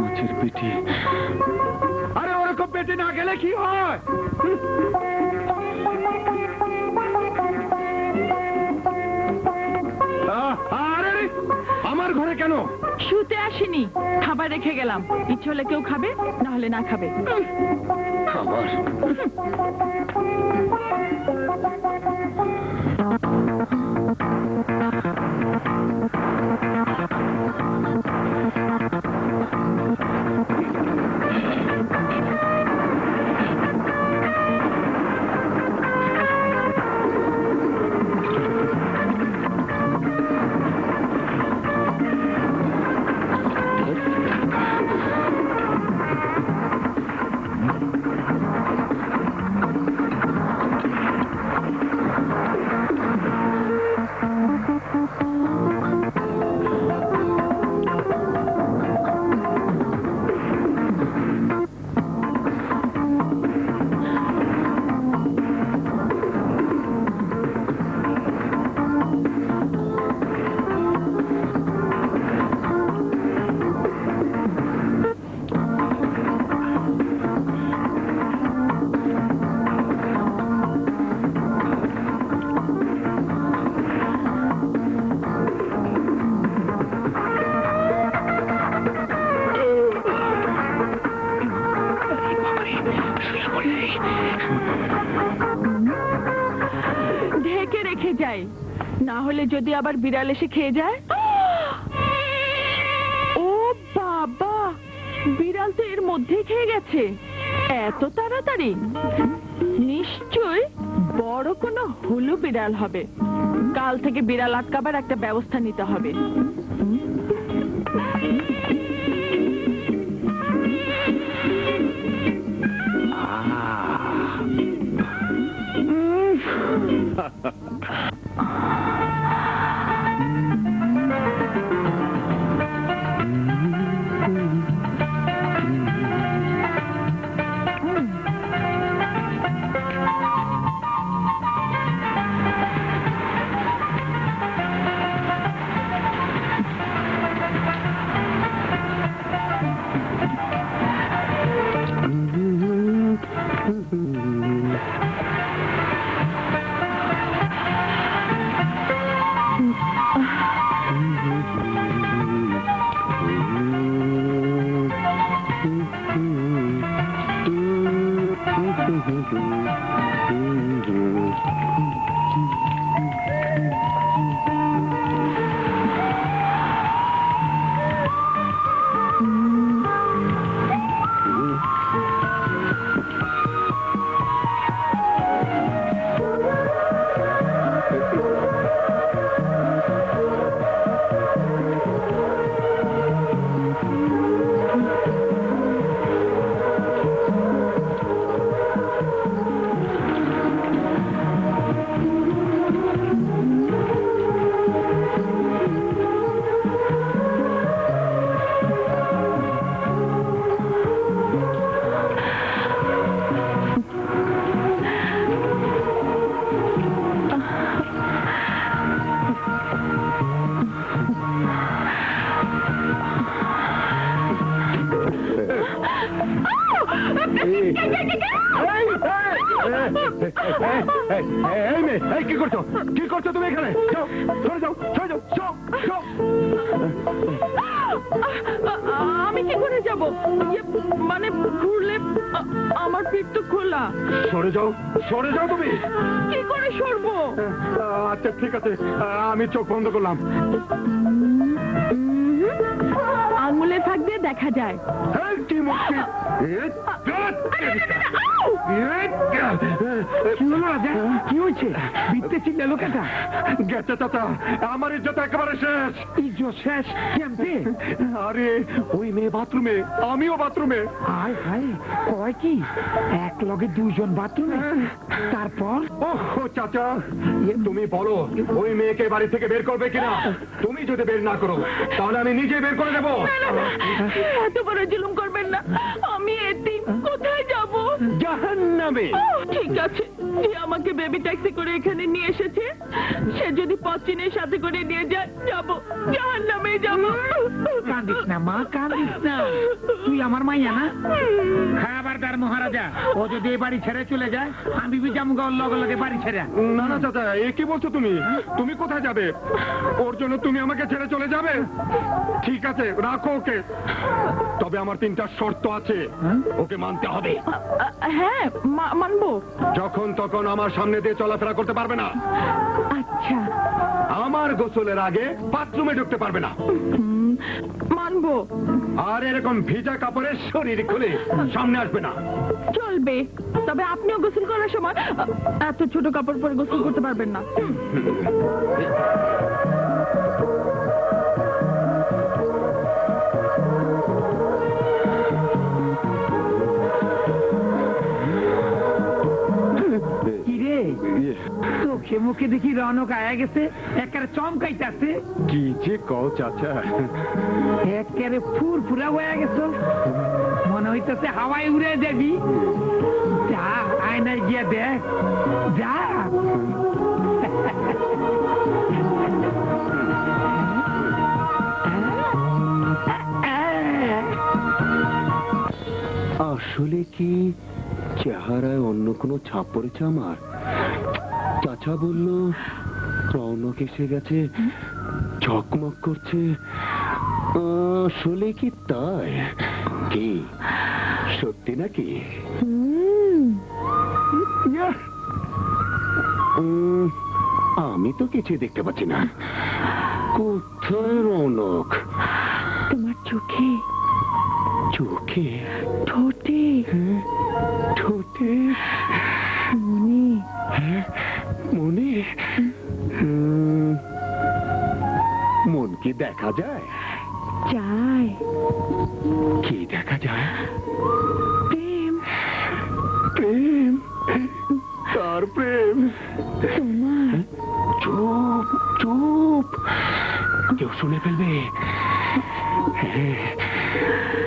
মাছের পেটি। আরে ওরকম পেটে না গেলে কি হয়? আরে আমার ঘরে কেন? শুতে আসিনি, খাবার রেখে গেলাম। ইচ্ছে হলে কেউ খাবে, না হলে না খাবে। খাবার? ঢেকে রেখে যাই, না হলে যদি আবার বিড়াল এসে খেয়ে যায়। ও বাবা, বিড়াল তো এর মধ্যেই খেয়ে গেছে এত তাড়াতাড়ি। নিশ্চয় বড় কোনো হুলু বিড়াল হবে। কাল থেকে বিড়াল আটকাবার একটা ব্যবস্থা নিতে হবে। কি করছো? কি করছো তুমি এখানে? যাও, সরে যাও, সরে যাও, যাও, যাও। আমি কি করে যাব? মানে ঘুরলে আমার পিঠ তো খোলা। সরে যাও, সরে যাও তুমি। কি করে সরবো? আচ্ছা ঠিক আছে, আমি চোখ বন্ধ করলাম। দেখা যায়। এই, কি মুশকিল? কি হলো রাজা? কি হয়েছে? বিত্তে চিল্লালো কেটা? গেছে চাচা, আমার ইজ্জত একেবারে শেষ। ইজ্জত শেষ কেমতে? আরে ওই মেয়ে বাথরুমে, আমিও বাথরুমে। হায় হায়, কয় কি এক লগে দুইজন বাথরুমে? তারপর? ও চাচা, তুমি বলো ওই মেয়েকে বাড়ি থেকে বের করবে কিনা? তুমি যদি বের না করো তাহলে আমি নিজে বের করে দেবো। এত বড় জুলুম করবেন না, আমি এতিম, কোথায় যাব? জাহান্নামে। ঠিক আছে, যে আমাকে বেবি ট্যাক্সি করে এখানে নিয়ে এসেছে, সে যদি পশ্চিমের সাথে করে নিয়ে যায়, যাব, জাহান্নামে যাব। কাঁদিস না মা, কাঁদিস না। তুই আমার মাইয়া না? খাবারদার মহারাজা, ও যদি এই বাড়ি ছেড়ে চলে যায়, আমি যাবো লগে লগে বাড়ি ছেড়ে। না না চাচা, এ কি বলছো তুমি? তুমি কোথায় যাবে? ওর জন্য তুমি আমাকে ছেড়ে চলে যাবে? ঠিক আছে, রাখো ওকে। তবে আমার 3টা শর্ত আছে, ওকে মানতে হবে। হ্যাঁ, মানবো। যখন তখন আমার সামনে দিয়ে চলাফেরা করতে পারবে না। আচ্ছা, আমার গোসলের আগে বাথরুমে ঢুকতে পারবে না। মানবো। আর এরকম ভিজা কাপড়ের শরীর খুলে সামনে আসবে না। চলবে, তবে আপনিও গোসল করার সময় এত ছোট কাপড় পরে গোসল করতে পারবেন না। চোখে মুখে দেখি রনক আয়া গেছে, একেবারে চমকাইতেছে। কি যে কও চাচা, একেবারে ফুরফুরা হয়ে গেছো, মনে হইতেছে হাওয়ায় উড়ে যাবি। যা, আয়নায় গিয়ে দেখ, যা। আসলে কি চেহারায় অন্য কোনো ছাপ পড়েছে আমার? চাচা বলল রৌনক এসে গেছে, ঝকমক করছে। আসলে কি তাই? কি সত্যি নাকি? আমি তো কিছু দেখতে পাচ্ছি না। কোথায় রৌনক? তোমার চোখে, চোখে, ঠোঁটে, ঠোঁটে, মনে। মনে? মন কি দেখা যায়? যায়। কি দেখা যায়? প্রেম। প্রেম? কার প্রেম? তোমার। চুপ চুপ, কেউ শুনে ফেলবে।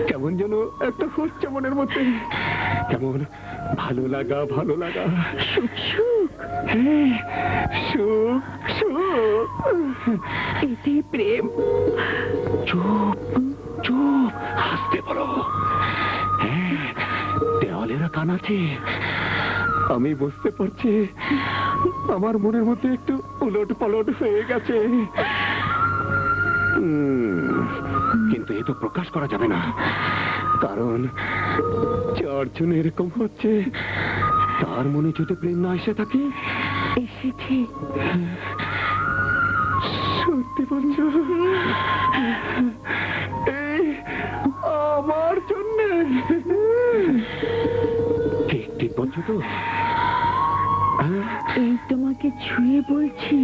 কেমন যেন একটা হচ্ছে মনের মধ্যে, কেমন ভালো লাগা, ভালো লাগা, সুখ সুখ। হ্যাঁ, সুখ সুখ। এটাই প্রেম। চুপ চুপ, হাসতে বলো। হ্যাঁ, দেওয়ালেরা কান আছে। আমি বুঝতে পারছি আমার মনের মধ্যে একটু উলট পালট হয়ে গেছে, কিন্তু এ তো প্রকাশ করা যাবে না, কারণ 4 জন এরকম হচ্ছে। তার মনে যদি প্রেম না এসে থাকে। এসেছে। সত্যি বলছো? এই আমার জন্য? ঠিক ঠিক বলছো তো? এই তোমাকে ছুঁয়ে বলছি।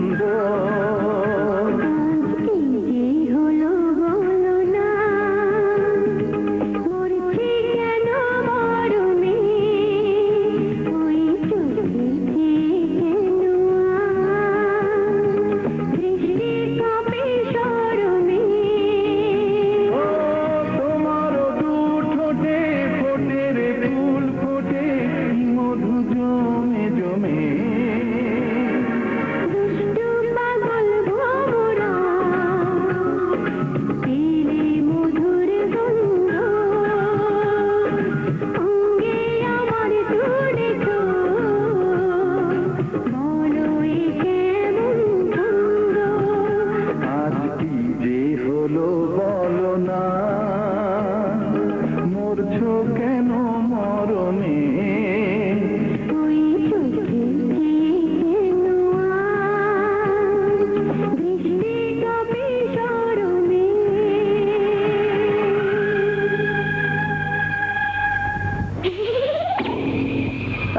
সুন্দর যে হলো বলো না মরছি কেন মরমে ওই চোখে কেন দৃষ্টি কাঁপে শরমে ও তোমার দু ঠোঁটে ফোটে রে ফুল ফোটে কি মধু জমে জমে দুষ্টু পাগল ভোমরা পেলে মধুর গন্ধ অঙ্গে আমার জুড়েছ বলো এ কেমন ছন্দ আজ কি যে হলো বলো না মরছো কেন মরণে ওই চোখে কেন দৃষ্টি কাঁপে শরমে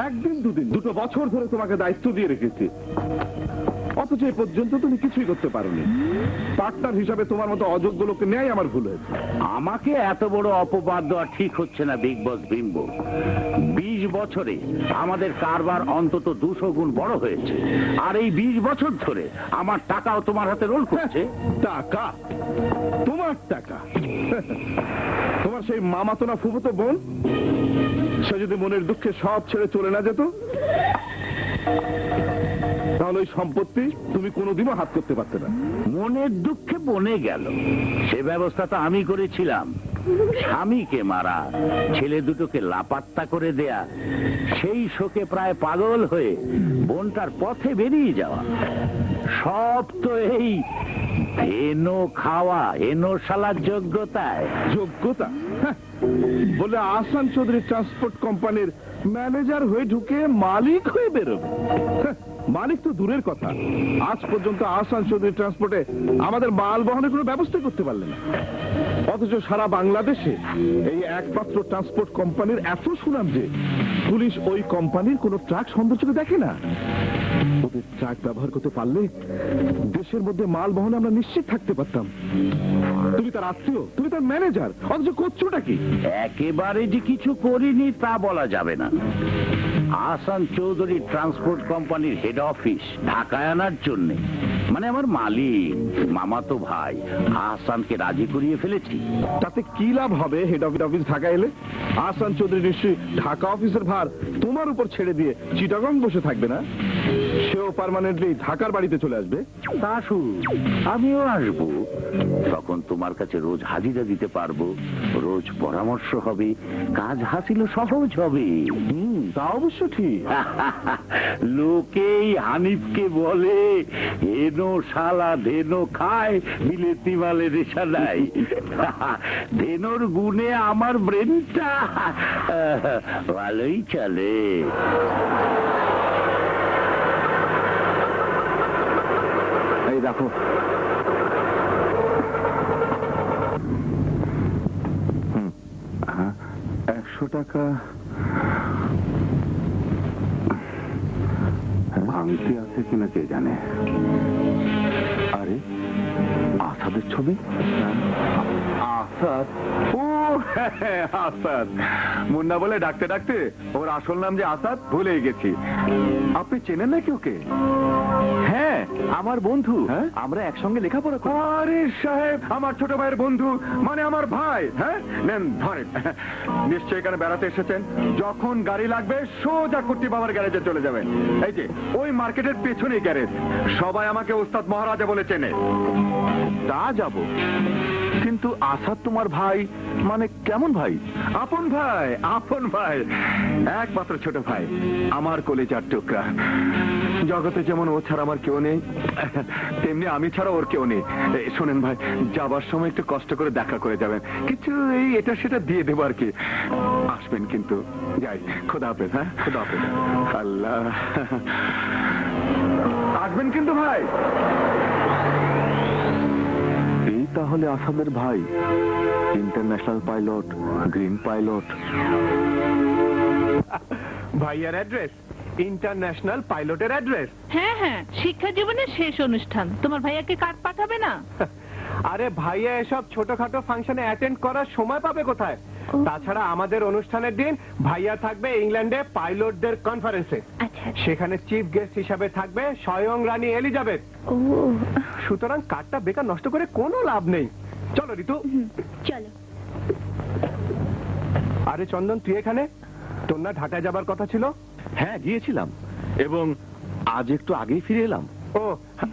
একদিন দুদিন 2 বছর ধরে তোমাকে দায়িত্ব দিয়ে রেখেছি, অথচ এ পর্যন্ত তুমি কিছুই করতে পারোনি। পার্টনার হিসাবে তোমার মতো অযোগ্য লোককে নেয় আমার ভুল হয়েছে। আমাকে এত বড় অপবাদ দেওয়া ঠিক হচ্ছে না বিগ বস বিম্বো। 20 বছরে আমাদের কারবার অন্তত 200 গুণ বড় হয়েছে, আর এই 20 বছর ধরে আমার টাকাও তোমার হাতে রোল করছে। টাকা? তোমার টাকা? তোমার সেই মামাতো না ফুফুতো বোন, সে যদি মনের দুঃখে সব ছেড়ে চলে না যেত, তাহলে ওই সম্পত্তি তুমি কোনোদিনও হাত করতে পারতে না। মনের দুঃখে বনে গেল, সে ব্যবস্থা তো আমি করেছিলাম। স্বামীকে মারা, ছেলে দুটোকে লাপাত্তা করে দেয়া, সেই শোকে প্রায় পাগল হয়ে বোনটার পথে বেরিয়ে যাওয়া, সব তো এই হেনো খাওয়া, হেনো শালার যোগ্যতায়। যোগ্যতা? হ্যাঁ, বলে আহসান চৌধুরী ট্রান্সপোর্ট কোম্পানির ম্যানেজার হয়ে ঢুকে মালিক হয়ে বেরোবে? হ্যাঁ, মালিক তো দূরের কথা, আজ পর্যন্ত আহসান চৌধুরী ট্রান্সপোর্টে আমাদের মাল বহনের কোনো ব্যবস্থা করতে পারলেন না। অথচ সারা বাংলাদেশে এই একমাত্র ট্রান্সপোর্ট কোম্পানির এত সুনাম যে পুলিশ ওই কোম্পানির কোনো ট্রাক সৌন্দর্যকে দেখে না। ওদের ট্রাক ব্যবহার করতে পারলে দেশের মধ্যে মাল বহনে আমরা নিশ্চিত থাকতে পারতাম। তুমি তার আত্মীয়, তুমি তার ম্যানেজার, অথচ করছোটা কি? একেবারে যে কিছু করিনি তা বলা যাবে না। আহসান চৌধুরী ট্রান্সপোর্ট কোম্পানির হেড অফিস ঢাকায় আনার জন্য, মানে আমার মালিক মামাতো ভাই আহসানকে রাজি করিয়ে ফেলেছি। তাতে কি লাভ হবে? হেড অফিস ঢাকা এলে আহসান চৌধুরী নিশ্চয়ই ঢাকা অফিসের ভার তোমার উপর ছেড়ে দিয়ে চিটাগং বসে থাকবে না? সেও পার্মানেন্টলি ঢাকার বাড়িতে চলে আসবে। তা শুন, আমিও আসবো, তখন তোমার কাছে রোজ হাজিরা দিতে পারবো, রোজ পরামর্শ হবে, কাজ হাসিল সহজ হবে। তা অবশ্য ঠিক। লোকেই হানিফকে বলে হেনো শালা ধেনো খায়, বিলেতি মালে রেশা নাই। ধেনোর গুণে আমার ব্রেনটা ভালোই চলে। এই দেখো, টাকা ভাঙতি আছে কিনা কে জানে। আরে আসাদের ছবি। আসাদ? ও আসাদ, মুন্না বলে ডাকতে ডাকতে ওর আসল নাম যে আসাদ ভুলেই গেছি। আপনি চেনেন নাকি ওকে? হ্যাঁ, আমার বন্ধু, আমরা একসঙ্গে লেখাপড়া করি। আরে সাহেব, আমার ছোট ভাইয়ের বন্ধু, মানে আমার ভাই। হ্যাঁ, নেন ধরেন। নিশ্চয়ই এখানে বেড়াতে এসেছেন। যখন গাড়ি লাগবে সোজা কুট্টি বাবার গ্যারেজে চলে যাবেন। এই যে ওই মার্কেটের পেছনেই গ্যারেজ। সবাই আমাকে ওস্তাদ মহারাজা বলে চেনে। তা যাব, কিন্তু আসাদ তোমার ভাই, মানে কেমন ভাই? আপন ভাই, আপন ভাই, একমাত্র ছোট ভাই, আমার কলেজার টুকরা। জগতে যেমন ও ছাড়া আমার কেউ নেই, তেমনি আমি ছাড়া ওর কেউ নেই। শোনেন ভাই, যাবার সময় একটু কষ্ট করে দেখা করে যাবেন, কিছু এই এটা সেটা দিয়ে দেবো আর কি। আসবেন কিন্তু। যাই, খোদা হাফেজ। হ্যাঁ, খোদা হাফেজ। আল্লাহ, আসবেন কিন্তু ভাই। এই তাহলে আসামের ভাই, ইন্টারন্যাশনাল পাইলট, গ্রিন পাইলট। ভাইয়ার অ্যাড্রেস ইন্টারন্যাশনাল পাইলটের অ্যাড্রেস। হ্যাঁ হ্যাঁ, শিক্ষা জীবনের শেষ অনুষ্ঠান, তোমার ভাইয়াকে কার্ড পাঠাবে না? আরে ভাইয়া এসব ছোটখাটো ফাংশনে অ্যাটেন্ড করার সময় পাবে কোথায়? তাছাড়া আমাদের অনুষ্ঠানের দিন ভাইয়া থাকবে ইংল্যান্ডে পাইলটদের কনফারেন্সে। আচ্ছা সেখানে চিফ গেস্ট হিসাবে থাকবে স্বয়ং রানী এলিজাবেথ। ও সুতরাং কার্ডটা বেকার নষ্ট করে কোনো লাভ নেই। চলো ঋতু। চলো। আরে চন্দন, তুই এখানে? তোর না ঢাকায় যাবার কথা ছিল? হ্যাঁ গিয়েছিলাম, এবং আজ একটু আগেই ফিরে এলাম। ও,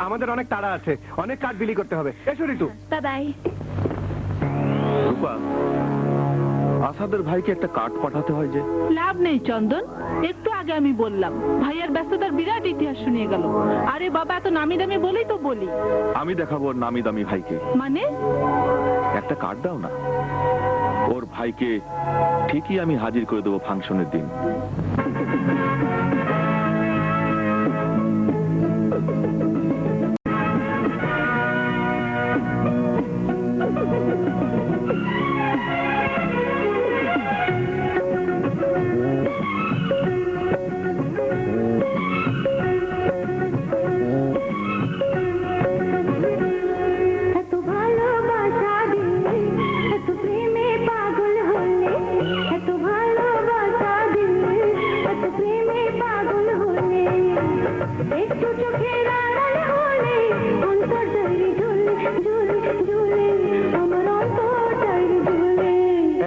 আমাদের অনেক তাড়া আছে, অনেক কার্ড বিলি করতে হবে। এসো ঋতু। Bye bye. রূপা, আসাদের ভাইকে একটা কার্ড পাঠাতে হয় যে। লাভ নেই চন্দন, একটু আগে আমি বললাম ভাইয়ার ব্যস্ততার বিরাট ইতিহাস শুনিয়ে গেল। আরে বাবা, এত নামি দামি বলেই তো বলি। আমি দেখাবো ওর নামি দামি ভাইকে। মানে? একটা কার্ড দাও না, ওর ভাইকে ঠিকই আমি হাজির করে দেবো ফাংশনের দিন।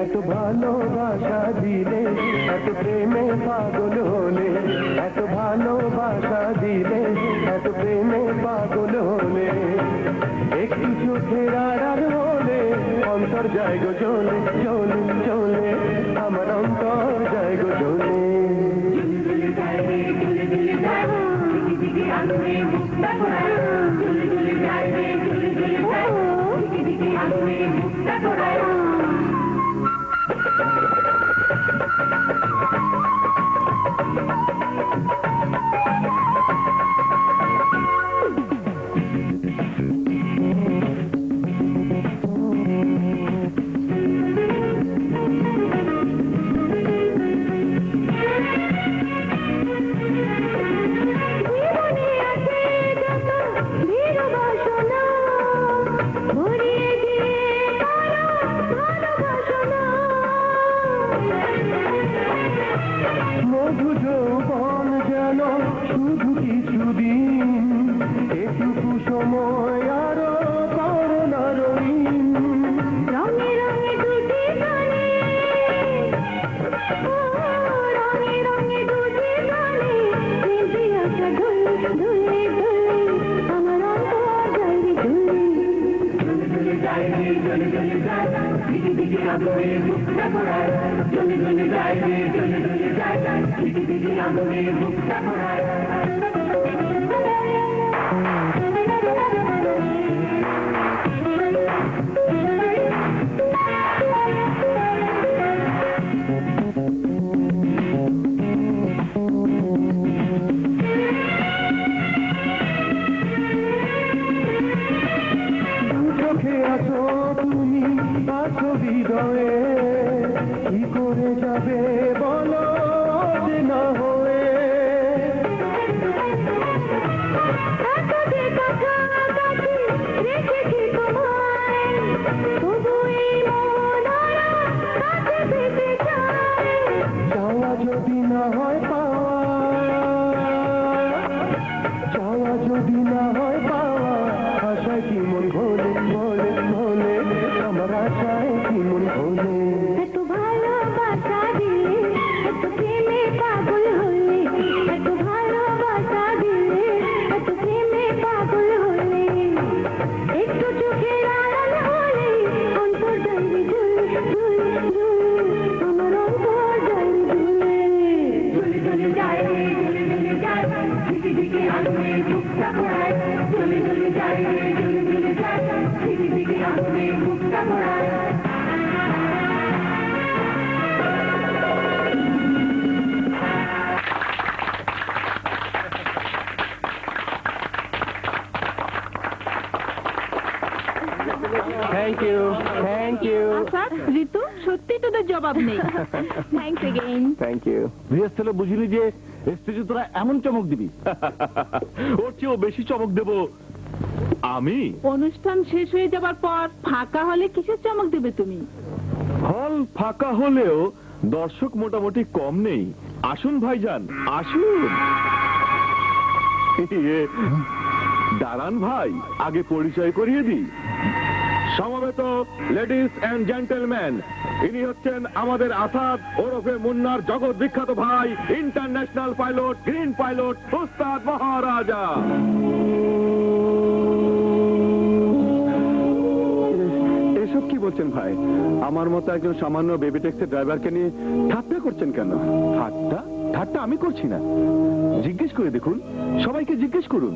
এত ভালোবাসা দিলে, এত প্রেমে পাগল হলে, এত ভালোবাসা দিলে, এত প্রেমে পাগল হলে, একটু চোখের আড়াল হলে অন্তর যায় গো জ্বলে, জ্বলে, জ্বলে, আমার অন্তর যায় গো জ্বলে। মধু যৌবন যেন শুধু কিছুদিন, এটুকু সময় আরো করোনা রঙিন। রঙে রঙে দুটি গানে, রঙে রঙে দুটি গানে, ভেসে আসা ধুলে ধুলে ধুলে, আমার অন্তর যায় রে ধুলে। চোখে আছো তুমি, আছো হৃদয়ে, কি করে যাবে বলো যে না হয়ে। এত যে কাছাকাছি রেখেছি তোমায়, তবু এই মন আয়া কাছে পেতে চায়। চাওয়া যদি না হয় পাওয়া, চাওয়া যদি না হয় পাওয়া, আশায় কি মন ভোলে, ভোলে, ভোলে, আমার আশায় কি মন ভোলে। এত ভালোবাসা দিলে, এত প্রেমে পাগল হলে, এত ভালোবাসা দিলে, এত প্রেমে পাগল হলে, একটু চোখের আড়াল হলে অন্তর যায় রে ঝুলে, ঝুলে, ঝুলে, আমার অন্তর যায় রে ঝুলে। ঝুলে ঝুলে যায় রে, ঝুলে ঝুলে যায়, ঝিকি ঝিকি আগুনে বুকটা পোড়ায়। ঝুলে ঝুলে যায় রে, ঝুলে ঝুলে যায়, ঝিকি ঝিকি আগুনে বুকটা পোড়ায়। Thank you, thank you, Asad, Ritu, সত্যি তোদের জবাব নেই। Thanks again. Thank you. রিহার্সালে বুঝিনি যে স্টেজে তোরা এমন চমক দিবি ওর চেয়েও বেশি চমক দেব আমি। অনুষ্ঠান শেষ হয়ে যাবার পর ফাঁকা হলে কিসের চমক দেবে তুমি? হল ফাঁকা হলেও দর্শক মোটামুটি কম নেই। আসুন ভাইজান আসুন। দাঁড়ান ভাই, আগে পরিচয় করিয়ে দিই। সমবেত লেডিস এন্ড জেন্টলম্যান, ইনি হচ্ছেন আমাদের আসাদ ওরফে মুন্নার জগৎ বিখ্যাত ভাই, ইন্টারন্যাশনাল পাইলট, গ্রিন পাইলট উস্তাদ মহারাজা। এসব কি বলছেন ভাই? আমার মতো একজন সামান্য বেবি ট্যাক্সির ড্রাইভারকে নিয়ে ঠাট্টা করছেন কেন? ঠাট্টা ঠাট্টা আমি করছি না। জিজ্ঞেস করে দেখুন, সবাইকে জিজ্ঞেস করুন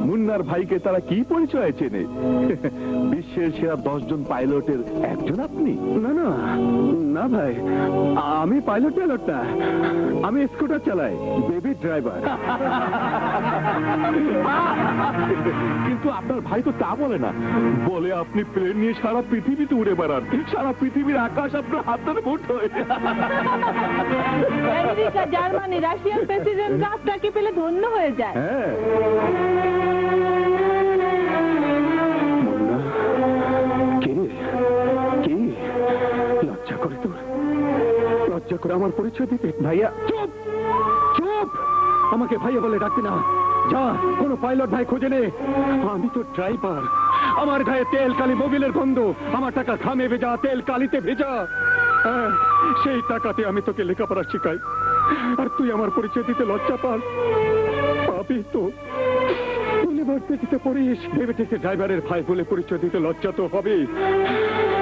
মুন্নার ভাইকে তারা কি পরিচয় চেনে। বিশ্বের সেরা 10 জন পাইলটের একজন আপনি। না না না ভাই, আমি পাইলট না, আমি স্কুটার চালাই, বেবি ড্রাইভার। কিন্তু আপনার ভাই তো তা বলে না, বলে আপনি প্লেন নিয়ে সারা পৃথিবীতে উড়ে বেড়ান, সারা পৃথিবীর আকাশ আপনার হাতের মুঠোয়। আমেরিকা, জার্মানি, রাশিয়ার প্রেসিডেন্ট আপনাকে পেলে ধন্য হয়ে যায়। হ্যাঁ, কে কে লজ্জা করে তোর? লজ্জা করে আমার পরিচয় দিতে? ভাইয়া চুপ চুপ, আমাকে ভাইয়া বলে ডাকবি না। যা, কোনো পাইলট ভাই খুঁজে নে। আমি তো ড্রাইভার, আমার গায়ে তেল কালি মোবিলের গন্ধ, আমার টাকা ঘামে ভেজা, তেল কালিতে ভেজা। হ্যাঁ, সেই টাকাতে আমি তোকে লেখাপড়া শিখাই, আর তুই আমার পরিচয় দিতে লজ্জা পাস? পাবি তো। ইউনিভার্সিটিতে পড়িস, বেবি ট্যাক্সির ড্রাইভারের ভাই বলে পরিচয় দিতে লজ্জা তো হবে।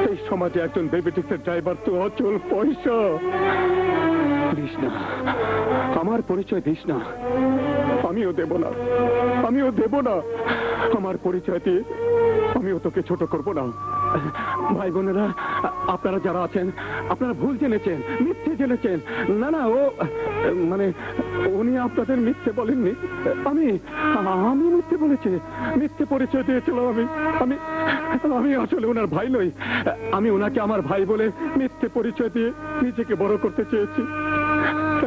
এই সমাজে একজন বেবি ট্যাক্সির ড্রাইভার তো অচল পয়সা। দিস না, আমার পরিচয় দিস না। আমিও দেব না, আমিও দেব না। আমার পরিচয় দিয়ে আমিও তোকে ছোট করব না। ভাই বোনেরা, আপনারা যারা আছেন, আপনারা ভুল জেনেছেন, মিথ্যে জেনেছেন। না না, ও মানে উনি আপনাদের মিথ্যে বলেননি, আমি আমি মিথ্যে বলেছি, মিথ্যে পরিচয় দিয়েছিলাম। আমি আমি আসলে ওনার ভাই নই। আমি ওনাকে আমার ভাই বলে মিথ্যে পরিচয় দিয়ে নিজেকে বড় করতে চেয়েছি,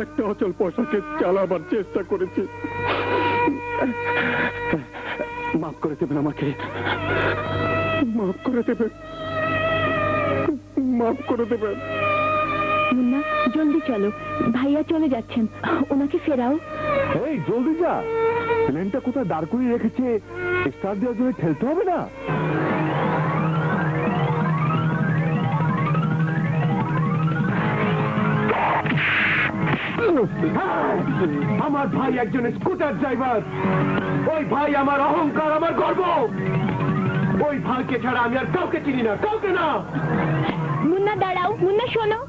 একটা অচল পয়সাকে চালাবার চেষ্টা করেছি। মাফ করে দেবেন আমাকে, মাফ করে দেবেন, মাফ করে দেবেন। মুন্না, জলদি চলো, ভাইয়া চলে যাচ্ছেন, ওনাকে ফেরাও। এই জলদি যা, প্লেনটা কোথায় দাঁড় করিয়ে রেখেছে, স্টার্ট দেওয়ার জন্য ঠেলতে হবে না? আমার ভাই একজন স্কুটার ড্রাইভার, ওই ভাই আমার অহংকার, আমার গর্ব। ওই ভাইকে ছাড়া আমি আর কাউকে চিনি না, কাউকে না। মুন্না দাঁড়াও, মুন্না শোনো।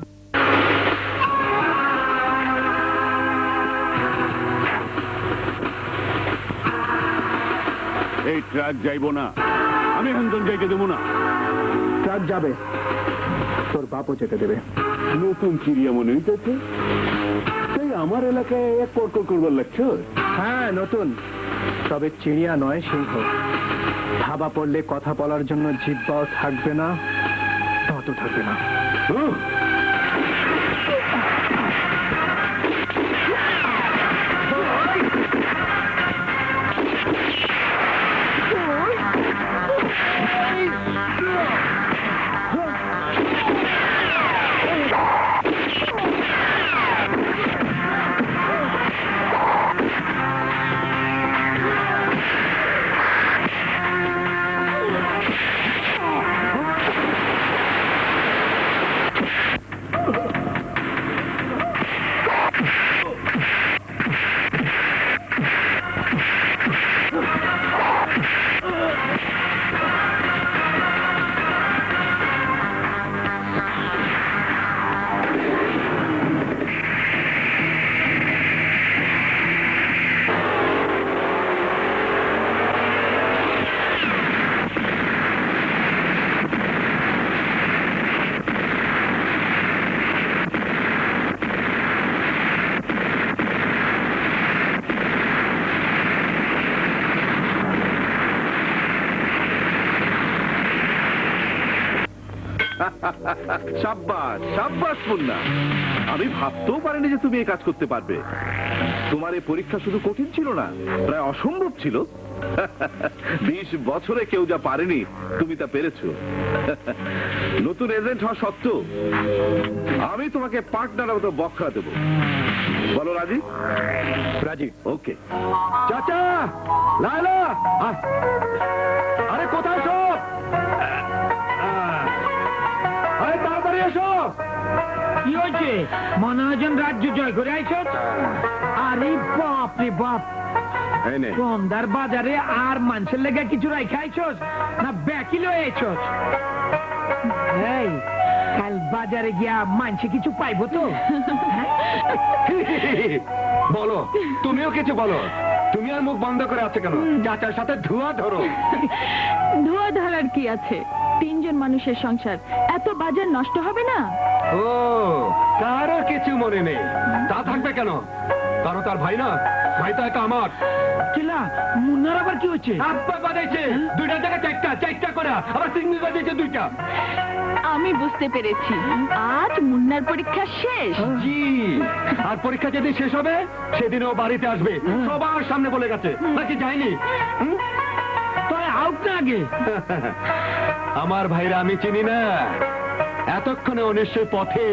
এই ট্রাক যাইবো না, আমি হ্যান্ডন যাইতে দেবো না। ট্রাক যাবে, তোর বাপও যেতে দেবে। নতুন চিড়িয়া মনে হইতেছে, তাই আমার এলাকায় এক পরকর করবার লাগছে। হ্যাঁ নতুন, তবে চিড়িয়া নয়, সিংহ। ভাবা পড়লে কথা বলার জন্য জিহ্বাও থাকবে না, দাঁতও থাকবে না। সাব্বাস সাব্বাস মুন্না, আমি ভাবতেও পারিনি যে তুমি এই কাজ করতে পারবে। তোমার এই পরীক্ষা শুধু কঠিন ছিল না, প্রায় অসম্ভব ছিল। 20 বছরে কেউ যা পারেনি তুমি তা পেরেছো। নতুন এজেন্ট হওয়া সত্ত্বেও আমি তোমাকে পার্টনারের মতো বখরা দেবো। বলো রাজি? রাজি। ওকে। চাচা, লায়লা, আয়। আরে কোথায় সব? আরে তাড়াতাড়ি এসো। কি হয়েছে? মনোজন রাজ্য জয় করে আইছ? আরে বাপ রে বাপ, এই নে। সন্ধ্যার বাজারে আর মানুষের লেগে কিছু রাইখা আইছস না ব্যাকি লয়ে আইছস? এই কাল বাজারে গিয়া মানুষে কিছু পাইবো তো? বলো, তুমিও কিছু বলো। তুমি আর মুখ বন্ধ করে আছো কেন? চাচার সাথে ধোঁয়া ধরো। ধোয়া ধরার কি আছে? 3 জন মানুষের সংসার, এত বাজার নষ্ট হবে না? ও, কারো কিছু মনে নেই। তা থাকবে কেন? কারণ তার ভাই না, ভাই তো একটা আমার। কিলা মুন্নার আবার কি হচ্ছে? আব্বা বাজাইছে 2টা জায়গায় 4টা করে, আবার সিগনি বাজাইছে 2টা। আমি বুঝতে পেরেছি, আজ মুন্নার পরীক্ষা শেষ। জি, আর পরীক্ষা যেদিন শেষ হবে সেদিন ও বাড়িতে আসবে, সবার সামনে বলে গেছে। নাকি যায়নি? তুই আউট না আগে। আমার ভাইরা আমি চিনি না, এতক্ষণে ও নিশ্চয়ই পথে।